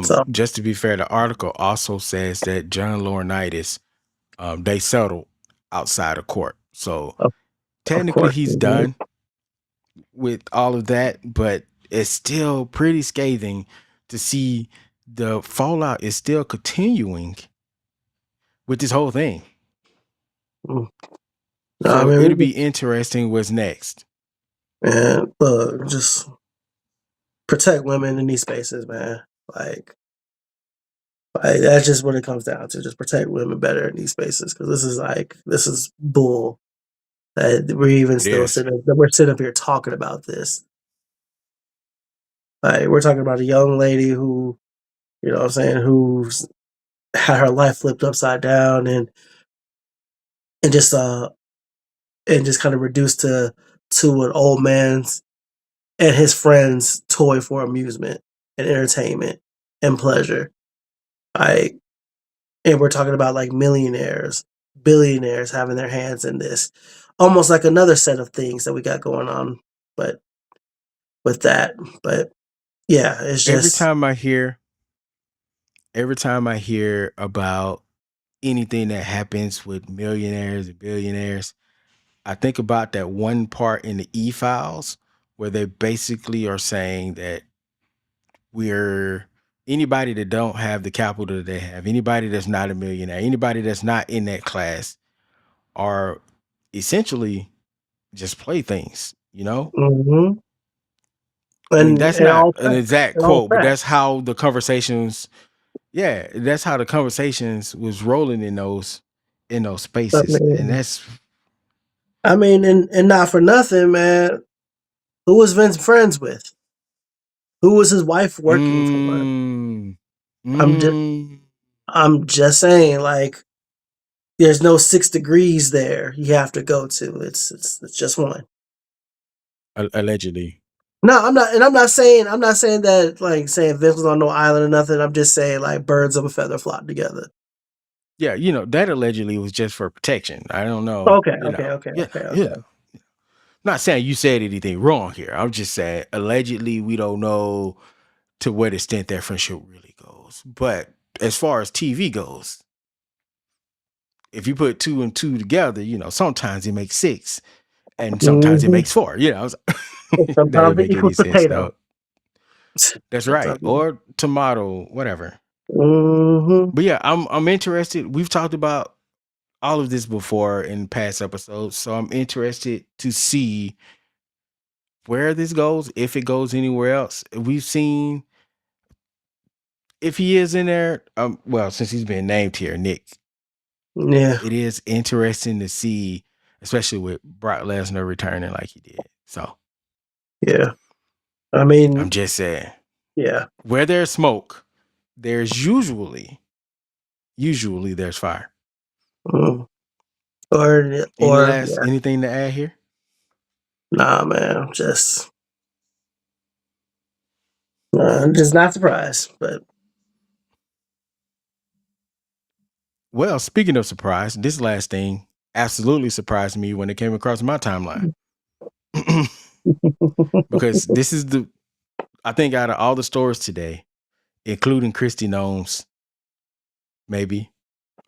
So Just to be fair, the article also says that John Laurinaitis, they settled outside of court. So of technically course, he's done with all of that, but it's still pretty scathing to see the fallout is still continuing with this whole thing. No, So I mean, it'll be interesting what's next. and look, just protect women in these spaces, man. Like that's just what it comes down to. Just protect women better in these spaces, because this is bull. That we're even It still is. we're sitting up here talking about this. Like we're talking about a young lady who, you know what I'm saying, who's had her life flipped upside down and just kind of reduced to an old man's and his friends' toy for amusement and entertainment and pleasure. Like, and we're talking about like millionaires, billionaires having their hands in this. Almost like another set of things that we got going on, but with that. But yeah, it's Every just time I hear about anything that happens with millionaires and billionaires, I think about that one part in the E-Files where they basically are saying that we're anybody that don't have the capital that they have, anybody that's not a millionaire, anybody that's not in that class are essentially just playthings, you know? mhm. I mean, And that's not all an facts. exact And all quote, but facts. that's how the conversations, yeah, that's how the conversations was rolling in those I spaces. And mean, that's and not for nothing, man. Who was Vince friends with? Who was his wife working for? mm, I'm just mm, I'm just saying, like, there's no 6 degrees there you have to go to. It's just one. allegedly. No, I'm not saying that, like, saying Vince was on no island or nothing. I'm just saying, like, birds of a feather flock together. Yeah, that allegedly was just for protection. I don't know, Okay, okay, okay, Yeah, okay, yeah. okay. Not saying you said anything wrong here. I'm just saying allegedly we don't know to what extent that friendship really goes. But as far as TV goes, if you put 2 and 2 together, sometimes it makes 6 and sometimes it Mm-hmm. makes 4. That Sometimes doesn't it make any equals sense. potato. No, that's right. Sometimes. Or tomato, whatever. Mm-hmm. But yeah, I'm interested. We've talked about all of this before in past episodes, so I'm interested to see where this goes, if it goes anywhere else. We've seen if he is in there, well, since he's been named here, Nick, Yeah, it is interesting to see, especially with Brock Lesnar returning like he did. So yeah. I I'm mean, just saying, yeah. where there's smoke, there's usually there's fire. Mm. Or yeah. Anything to add here? Nah, man. I'm just not surprised. But Well, speaking of surprise, this last thing absolutely surprised me when it came across my timeline. Because this is I think out of all the stories today, including Kristi Noem's, maybe.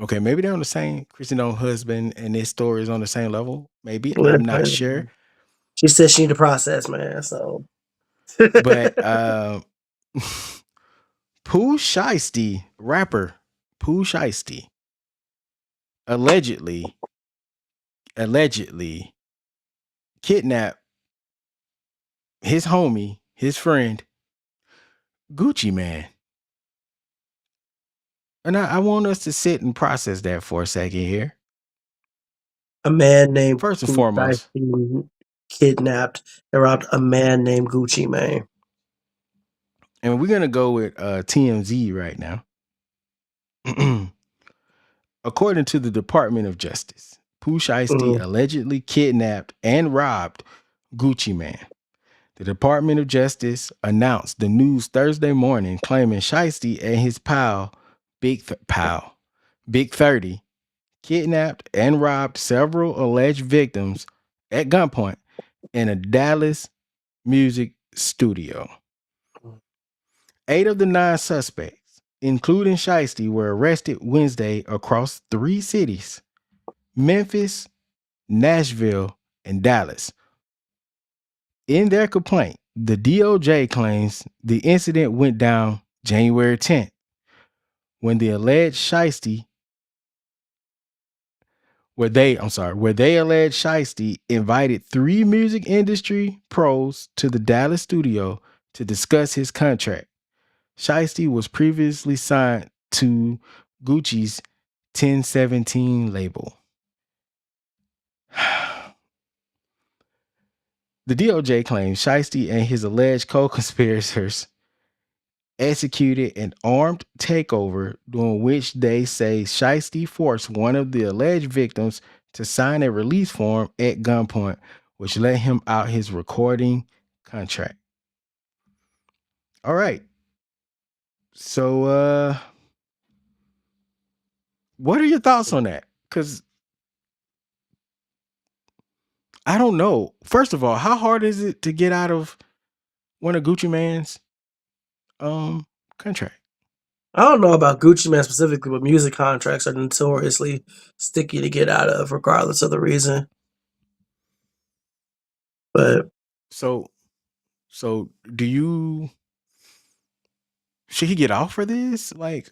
Okay, maybe they're on the same Kristi Noem's husband and this story is on the same level. Maybe. I'm not sure. she said she need to process, man. So But Pooh Shiesty, rapper Pooh Shiesty, allegedly kidnapped his homie, his friend, Gucci Man. And I want us to sit and process that for a second here. a man named First and Pooh foremost, Shiesty kidnapped and robbed a man named Gucci Mane. And we're gonna go with TMZ right now. According to the Department of Justice, Pooh Shiesty Mhm. allegedly kidnapped and robbed Gucci Man. The Department of Justice announced the news Thursday morning, claiming Shiesty and his Big 30, kidnapped and robbed several alleged victims at gunpoint in a Dallas music studio. 8 of the 9 suspects, including Shiesty, were arrested Wednesday across 3 cities: Memphis, Nashville, and Dallas. In their complaint, the DOJ claims the incident went down January 10th when the alleged Shiesty, where they alleged Shiesty invited 3 music industry pros to the Dallas studio to discuss his contract. Shiesty was previously signed to Gucci's 1017 label. The DOJ claims Shiesty and his alleged co-conspirators executed an armed takeover during which they say Shiesty forced one of the alleged victims to sign a release form at gunpoint, which let him out his recording contract. All right. So what are your thoughts on that? Because I don't know. First of all, how hard is it to get out of one of Gucci Man's contract? I don't know about Gucci Man specifically, but music contracts are notoriously sticky to get out of, regardless of the reason. But So do you should he get off for this? Like,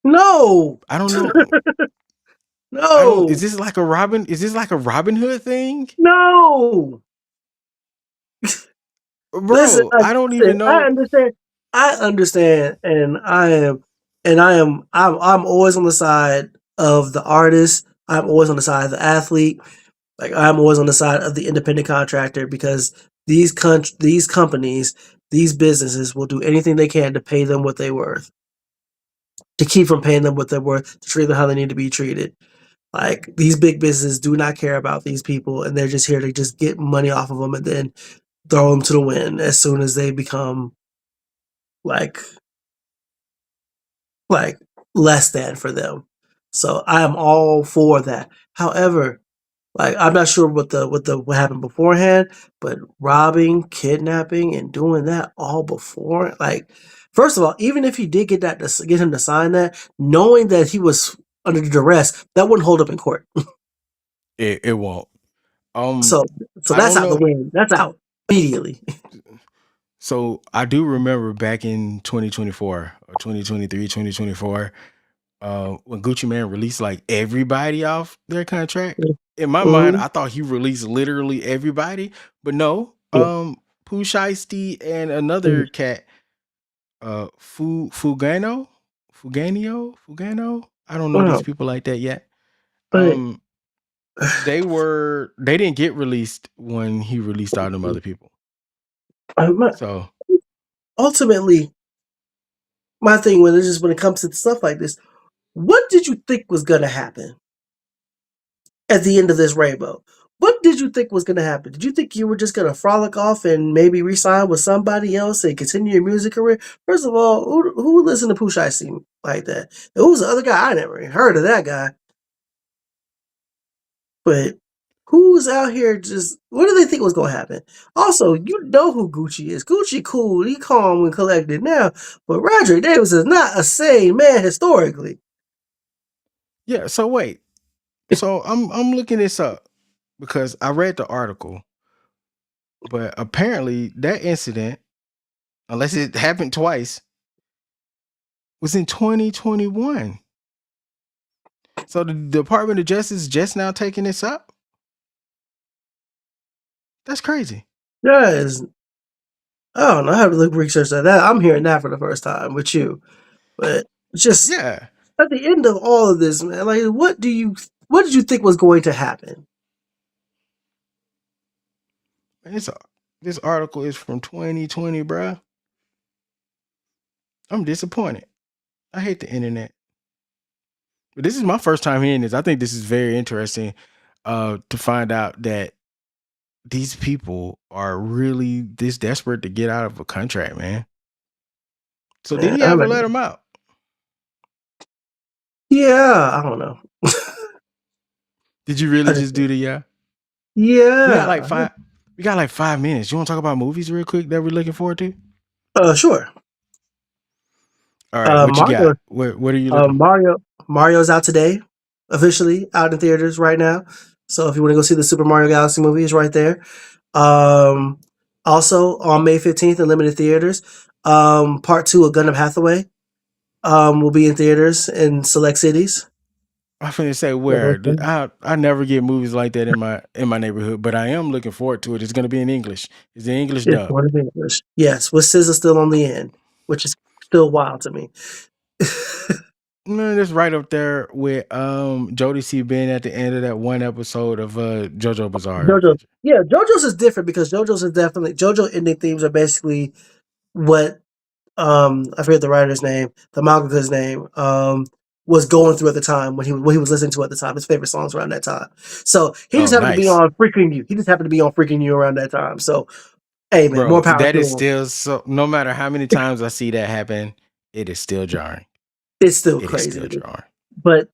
no, I don't know. no, Is this like a Robin Hood thing? no. Listen, Bro, I don't even I know. understand. I understand, and I'm always on the side of the artist. I'm always on the side of the athlete. Like I'm always on the side of the independent contractor because these companies, these businesses will do anything they can to pay them what they're worth, to keep from paying them what they're worth, to treat them how they need to be treated. Like these big businesses do not care about these people, and they're just here to just get money off of them and then throw them to the wind as soon as they become like like less than for them. So I am all for that. However, like I'm not sure what happened beforehand, but robbing, kidnapping, and doing that all before, like, first of all, even if he did get him to sign that, knowing that he was under duress, that wouldn't hold up in court. It won't. So I that's don't out the know. window. That's out immediately. So I do remember back in 2024 or 2023, 2024, when Gucci Man released like everybody off their contract. In my mind, Mhm. I thought he released literally everybody, but no. Yeah. Pooh Shiesty and another cat, Fugano. I don't know these Wow. people like that yet. But They didn't get released when he released all them other people. So ultimately, my thing when it comes to stuff like this, what did you think was gonna happen at the end of this rainbow? What did you think was gonna happen? Did you think you were just gonna frolic off and maybe re-sign with somebody else and continue your music career? First of all, who would listen to Pooh Shiesty like that? Who was the other guy? I never even heard of that guy. But who's out here just what do they think was gonna happen? Also, you know who Gucci is. Gucci cool, he calm and collected now, but Roger Davis is not a sane man historically. yeah, so wait. So I'm looking this up because I read the article, but apparently that incident, unless it happened twice, was in 2021. So the Department of Justice just now taking this up? That's crazy. Guys, I don't know. I have to look research at that. I'm hearing that for the first time with you. But just Yeah. at the end of all of this, man, like what did you think was going to happen? And this article is from 2020, bruh. I'm disappointed. I hate the internet. But this is my first time hearing this. I think this is very interesting to find out that these people are really this desperate to get out of a contract, man. So did he ever let him out? Yeah, I don't know. Did you really just do the yeah? Yeah. We got like 5 minutes. You want to talk about movies real quick that we're looking forward to? Sure. All right, what you got? What are you looking? Mario's out today, officially out in theaters right now. So if you want to go see the Super Mario Galaxy movie, it's right there. Also on May 15th in limited theaters, Part 2 of Gundam Hathaway will be in theaters in select cities. I finna say where I never get movies like that in my neighborhood, but I am looking forward to it. It's gonna be in English. Is it English It's dub? going to be English. Yes, with SZA still on the end, which is still wild to me. Man, that's right up there with Jodeci being at the end of that one episode of JoJo Bizarre Adventure. Yeah, JoJo's is different because JoJo's is definitely JoJo ending themes are basically what I forget the writer's name, the mangaka's name, was going through at the time when he was listening to at the time, his favorite songs around that time. So he just happened to be on Freaking You. He just happened to be on Freaking You around that time. So hey man, more power that to is him. still so no matter how many times I see that happen, it is still jarring. It's still crazy. Is still jarring. But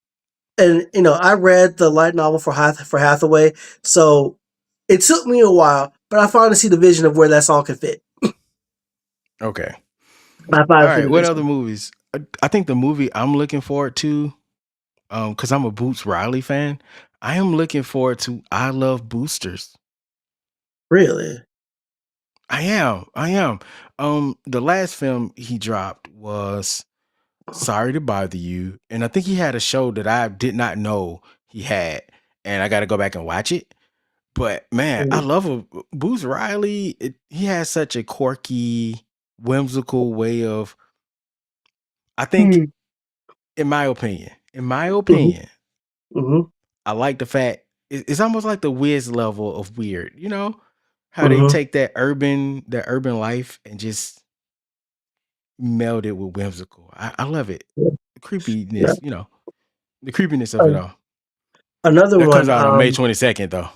and I read the light novel for Hathaway, so it took me a while, but I finally see the vision of where that song could fit. Okay. All right. What other movies? I think the movie I'm looking forward to, because I'm a Boots Riley fan, I am looking forward to I Love Boosters. Really? I am. The last film he dropped was Sorry to Bother You, and I think he had a show that I did not know he had, and I got to go back and watch it. But man, I love Boots Riley. He has such a quirky, whimsical way of. I think, in my opinion, I like the fact it's almost like the Wiz level of weird. You know how they take that urban life and just meld it with whimsical. I love it. The creepiness, the creepiness of it all. Another that one comes out on May 22nd, though.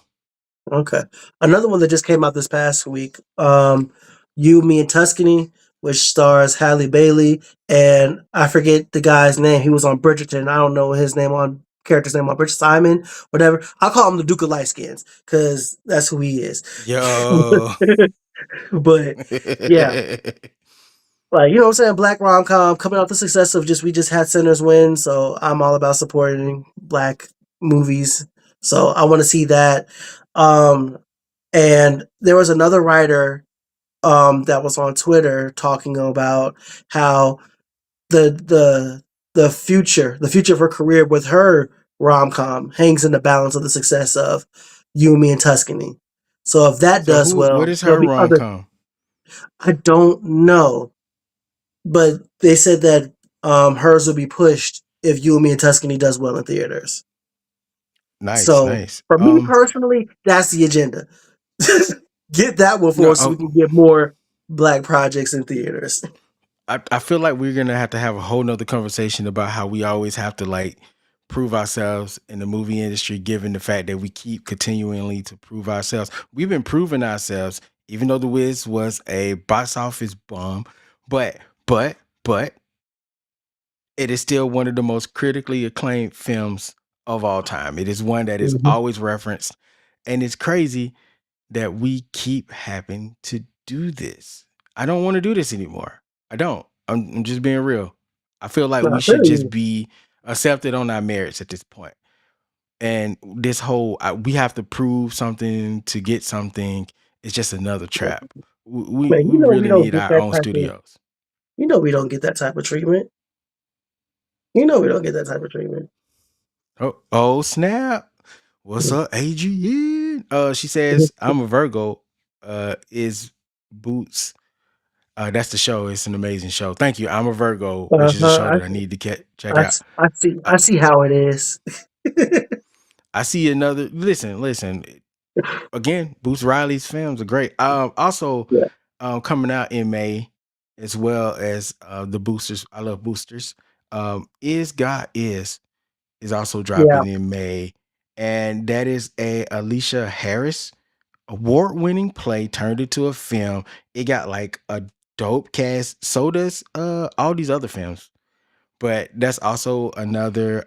Okay, another one that just came out this past week. You, Me, and Tuscany, which stars Halle Bailey and I forget the guy's name. He was on Bridgerton. I don't know his character's name on Bridgerton. Simon, whatever. I'll call him the Duke of Light Skins because that's who he is. Yo, but yeah. Like, you know what I'm saying? Black rom-com coming off the success of We Just Had Sinners Win. So I'm all about supporting Black movies. So I want to see that. And there was another writer that was on Twitter talking about how the future of her career with her rom-com hangs in the balance of the success of You, Me, and Tuscany. So if that does well, what is her rom-com? I don't know. But they said that hers will be pushed if You, Me, and Tuscany does well in theaters. Nice. For me personally, that's the agenda. Get that one for us so we can get more Black projects in theaters. I feel like we're gonna have to have a whole nother conversation about how we always have to prove ourselves in the movie industry, given the fact that we keep continually to prove ourselves. We've been proving ourselves, even though The Wiz was a box office bomb, but it is still one of the most critically acclaimed films of all time. It is one that is always referenced, and it's crazy that we keep having to do this. I don't want to do this anymore. I don't. I'm just being real. I feel like we should just be accepted on our merits at this point. And this whole we have to prove something to get something. It's just another trap. We really need our own studios. We don't get that type of treatment. We don't get that type of treatment. Oh snap! What's up, Adrian? She says I'm a Virgo. Is Boots? That's the show. It's an amazing show. Thank you. I'm a Virgo, which is a show that I need to check out. I see how it is. I see another. Listen. again, Boots Riley's films are great. Also, Yeah. coming out in May, as well as the Boosters. I love Boosters. Is God is also Yeah. dropping in May, and that is a Alicia Harris award-winning play turned into a film. It got like a dope cast. So does all these other films. But that's also another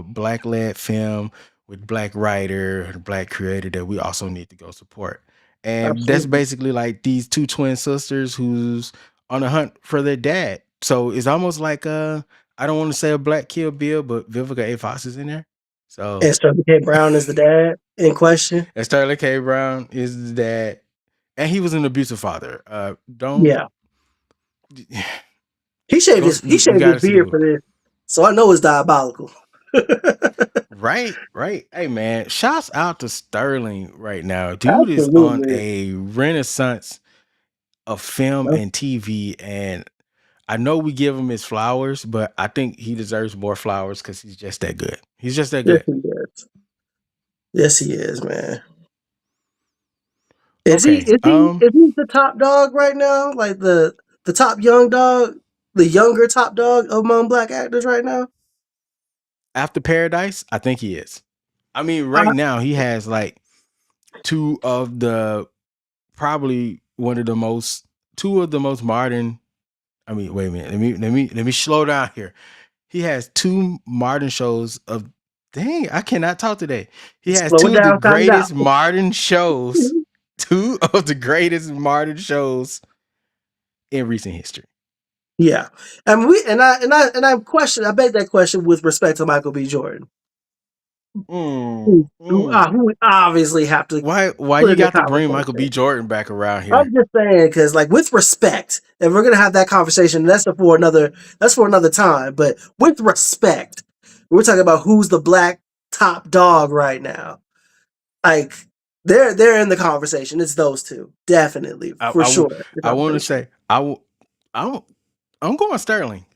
black led film with black writer, black creator that we also need to go support. And that's Absolutely. basically like these two twin sisters who's on a hunt for their dad. So it's almost like I don't want to say a black Kill Bill, but Vivica A. Fox is in there. So And Sterling K. Brown is the dad in question. and Sterling K. Brown is the dad. And he was an abusive father. Don't Yeah. He shaved go. he We shaved got his to see the beard movie. for this, so I know it's diabolical. Right, right. Hey man, shouts out to Sterling right now. Dude is on Absolutely. a renaissance of film and TV, and I know we give him his flowers, but I think he deserves more flowers because he's just that good. He's just that Yes, good. he is. Yes, he is, man. Is he Okay. is he is he the top dog right now? Like the top young dog, the younger top dog among black actors right now? After Paradise, I think he is. I mean, right Uh, now he has like two of the probably one of the most two of the most modern. I mean, wait a minute. Let me slow down here. He has two modern shows of dang, I cannot talk today. He has Slow it two of the down, calm it down. greatest modern shows, two of the greatest modern shows in recent history. Yeah, and I question. I beg that question with respect to Michael B. Jordan, Mm, mm. who we obviously have to Why put you in the got to bring Michael conversation. B. Jordan back around here? I'm just saying because, like, with respect, if we're gonna have that conversation, that's for another time. But with respect, we're talking about who's the black top dog right now. Like, they're in the conversation. It's those two, definitely I, for I, w- sure. The I want to conversation. say I I'm going Sterling.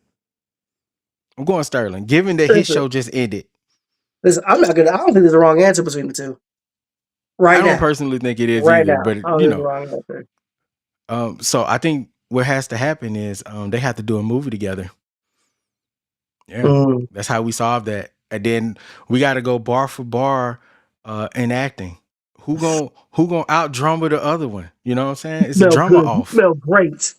I'm going Sterling. Given that his Listen, show just ended, I'm not gonna. I don't think there's a wrong answer between the two I right don't now. personally think it is Right either. now, But I don't think there's a wrong answer. so I think what has to happen is they have to do a movie together. Yeah, Mm. that's how we solve that. And then we got to go bar for bar in acting. Who gonna out drama the other one? You know what I'm saying? It's a Smell drama good. You off. smell great.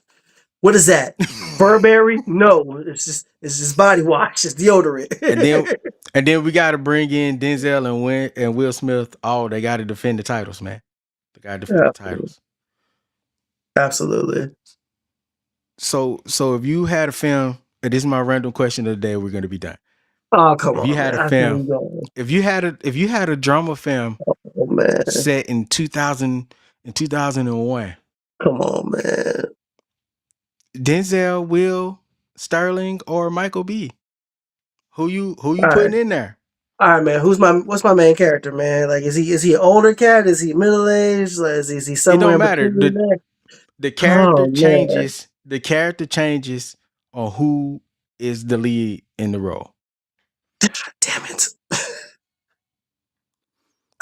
What is that? Burberry? No, it's just body wash. It's deodorant. and then and then we got to bring in Denzel and Will Smith. Oh, they got to defend the titles, man. They got to defend the Absolutely. titles. Absolutely. So if you had a film, and this is my random question of the day, we're gonna be done. Oh, come If you on, had man. a I see where film, you're going. if you had a drama film Oh, man. set in 2001, Come on, man. Denzel, Will, Sterling, or Michael B. Who you All right. putting in there? All right, man. What's my main character, man? Like, is he an older cat? Is he middle aged? Like, is he It somewhere don't in matter. between there? The character Oh man. changes. The character changes on who is the lead in the role. Damn it.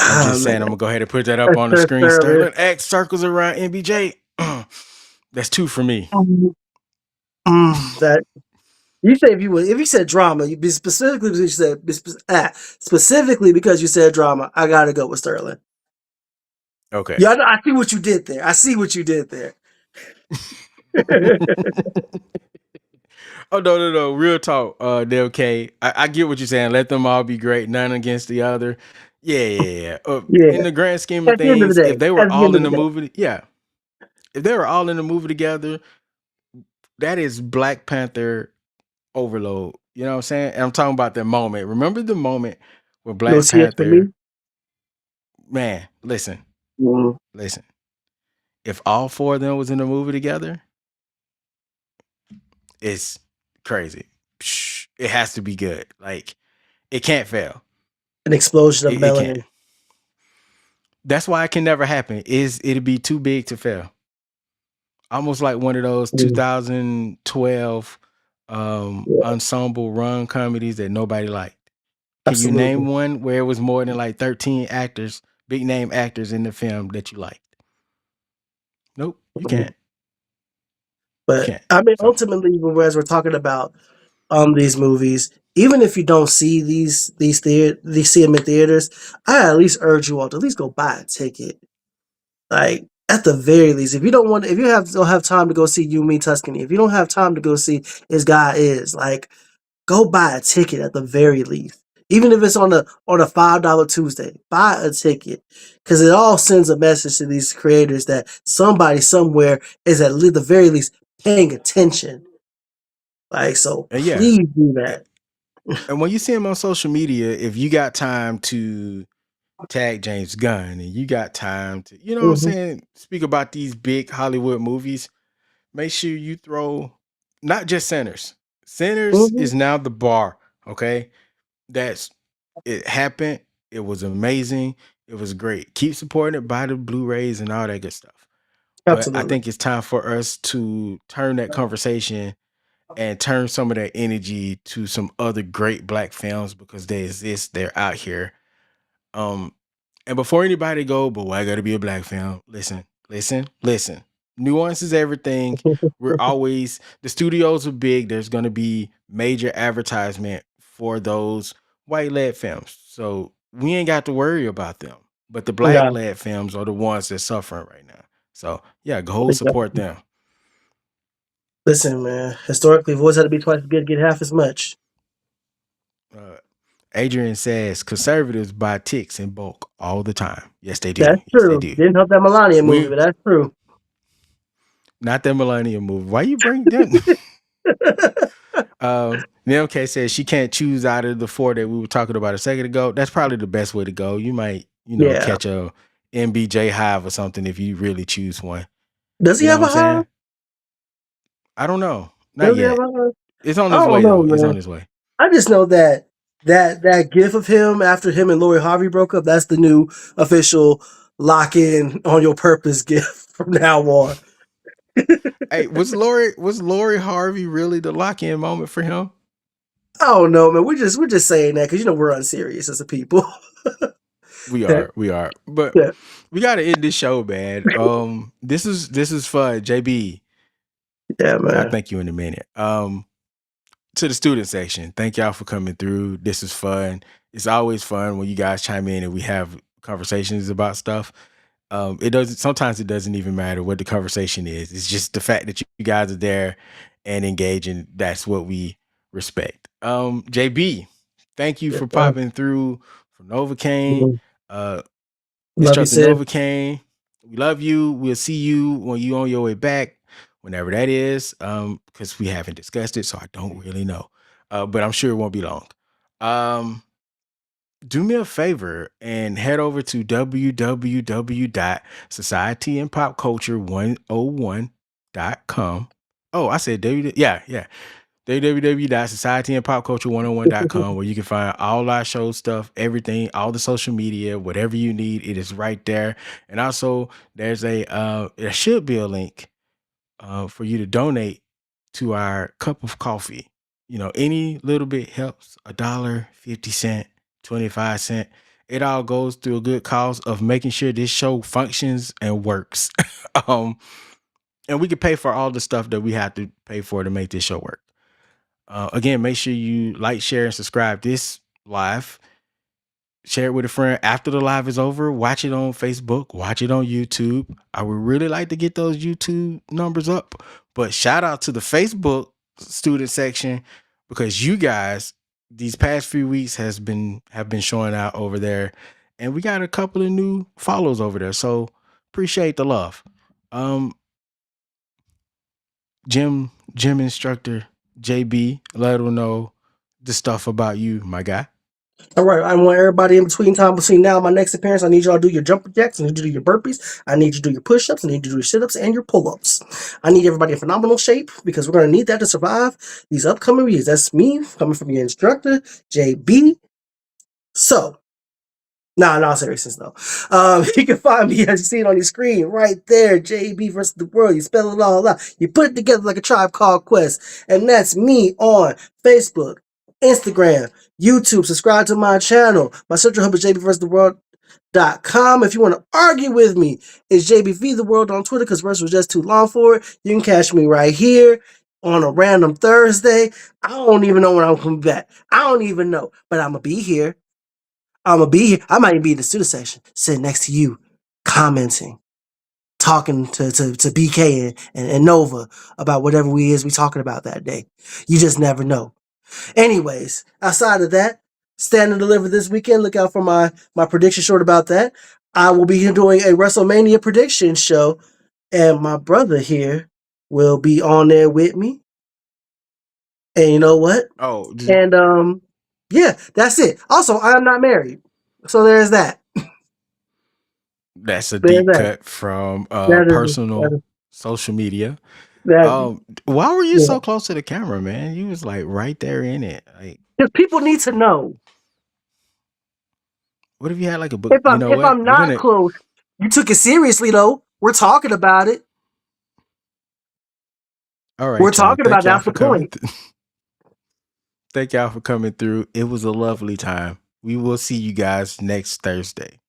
I'm Oh just man. saying. I'm gonna go ahead and put that up on the That's screen. Sterling. Sterling X circles around MBJ. That's two for me. That you say if you said drama, you be specifically because you said specifically because you said drama. I gotta go with Sterling. Okay. Yeah, I see what you did there. I see what you did there. Oh no. Real talk, Del K. I get what you're saying. Let them all be great, none against the other. Yeah. Yeah. In the grand scheme of At the end of the things, day. if they At were the end all of in the the day. movie, yeah. If they were all in the movie together, that is Black Panther overload. You know what I'm saying? And I'm talking about that moment. Remember the moment where No Black tears for Panther, me. man, listen. Mm. If all four of them was in the movie together, it's crazy. It has to be good. Like it can't fail. An explosion of It can't. melanin. That's why it can never happen. It'd be too big to fail. Almost like one of those Mm. 2012 Yeah, ensemble run comedies that nobody liked. Can you absolutely. name one where it was more than like 13 actors big name actors in the film that you liked? Nope, you can't. You But can't. I mean, So ultimately, as we're talking about these movies, even if you don't see these see them in theaters, I at least urge you all to at least go buy a ticket. Like at the very least, if you don't want, if you don't have time to go see You Me Tuscany, if you don't have time to go see As God Is, like go buy a ticket at the very least. Even if it's on a $5 Tuesday, buy a ticket because it all sends a message to these creators that somebody somewhere is at least the very least paying attention. Like so, yeah, please do a- that. and when you see him on social media, if you got time to tag James Gunn and you got time to, you know what I'm Hmm. saying, speak about these big Hollywood movies, make sure you throw not just Sinners. Sinners Hmm. is now the bar. Okay, that's it happened. It was amazing. It was great. Keep supporting it. Buy the Blu-rays and all that good stuff. But I Absolutely. think it's time for us to turn that conversation and turn some of that energy to some other great black films because they exist. They're out here. Um, and before anybody go, but why gotta be a black film? Listen, listen, listen. Nuance is everything. We're always the studios are big. There's gonna be major advertisement for those white led films. So we ain't got to worry about them. But the black Yeah, led films are the ones that's suffering right now. So yeah, go support them. listen, man. Historically, if voice had to be twice as good, get half as much. Uh, Adrian says conservatives buy ticks in bulk all the time. Yes, they do. That's Yes, they true. do. Didn't help that Melania movie, We but that's true. not that millennium movie. Why you bring them? NMK says she can't choose out of the four that we were talking about a second ago. That's probably the best way to go. You might, Yeah. catch a MBJ hive or something if you really choose one. Does he You know have what a I'm hive? saying? I don't know. Not Does he have yet. a hive? It's on I his don't way know, though. It's on man. his way. I just know that that gif of him after him and Lori Harvey broke up, that's the new official lock in on your purpose gift from now on. Hey, was Lori Harvey really the lock-in moment for him? I don't know, man. We're just saying that because we're unserious as a people. We Yeah, are, we are. But yeah, we gotta end this show, man. This is fun. JB, I man. thank you in a minute. To the student section, thank y'all for coming through. This is fun. It's always fun when you guys chime in and we have conversations about stuff. It doesn't sometimes it doesn't even matter what the conversation is. It's just the fact that you guys are there and engaging. That's what we respect. JB, thank you Yeah, for popping through from Novocaine. mhm. Uh Love you, Instructor sis. Novocaine. We love you. We'll see you when you on your way back, whenever that is. Because we haven't discussed it, so I don't really know. But I'm sure it won't be long. Um, do me a favor and head over to www.societyandpopculture101.com. Oh, I said yeah. www.societyandpopculture101.com where you can find all our show stuff, everything, all the social media, whatever you need, it is right there. And also there's there should be a link for you to donate to our cup of coffee. Any little bit helps. $1, 50 cent, 25 cent. It all goes to a good cause of making sure this show functions and works. um, and we can pay for all the stuff that we have to pay for to make this show work. Again, make sure you like, share, and subscribe this live. Share it with a friend after the live is over. Watch it on Facebook. Watch it on YouTube. I would really like to get those YouTube numbers up. But shout out to the Facebook student section because you guys these past few weeks have been showing out over there, and we got a couple of new follows over there. So appreciate the love. Um, gym instructor JB, let them know the stuff about you, my guy. All right, I want everybody in between now and my next appearance. I need y'all to do your jumper jacks. I need you to do your burpees. I need you to do your push-ups. I need you to do your sit-ups and your pull-ups. I need everybody in phenomenal shape because we're going to need that to survive these upcoming weeks. That's me coming from your instructor, JB. So, no, seriousness though. You can find me as you see it on your screen right there, JB versus the world. You spell it all out. You put it together like a Tribe Called Quest, and that's me on Facebook, Instagram, YouTube. Subscribe to my channel. My central hub is JB versus the world. DHSSecretary.com. If you want to argue with me, it's JBV the World on Twitter because verse was just too long for it. You can catch me right here on a random Thursday. I don't even know when I'm coming back. I don't even know, but I'm going to be here. I'm going to be here. I might be in the student section sitting next to you, commenting, talking to BK and Nova about whatever we talking about that day. You just never know. Anyways, outside of that, Stand and Deliver this weekend. Look out for my prediction short about that. I will be doing a WrestleMania prediction show, and my brother here will be on there with me. And you know what? Oh, And yeah, that's it. Also, I am not married, so there's that. that's a There's deep that. cut from That is personal social media. that. Why were you Yeah. so close to the camera, man? You was like right there in it. Like, Because people need to know. what if you had like a book? If You I'm know if what? I'm We're not gonna. close, you took it seriously though. We're talking about it. All right, We're y'all. talking about that's the coming. point. Thank y'all for coming through. It was a lovely time. We will see you guys next Thursday.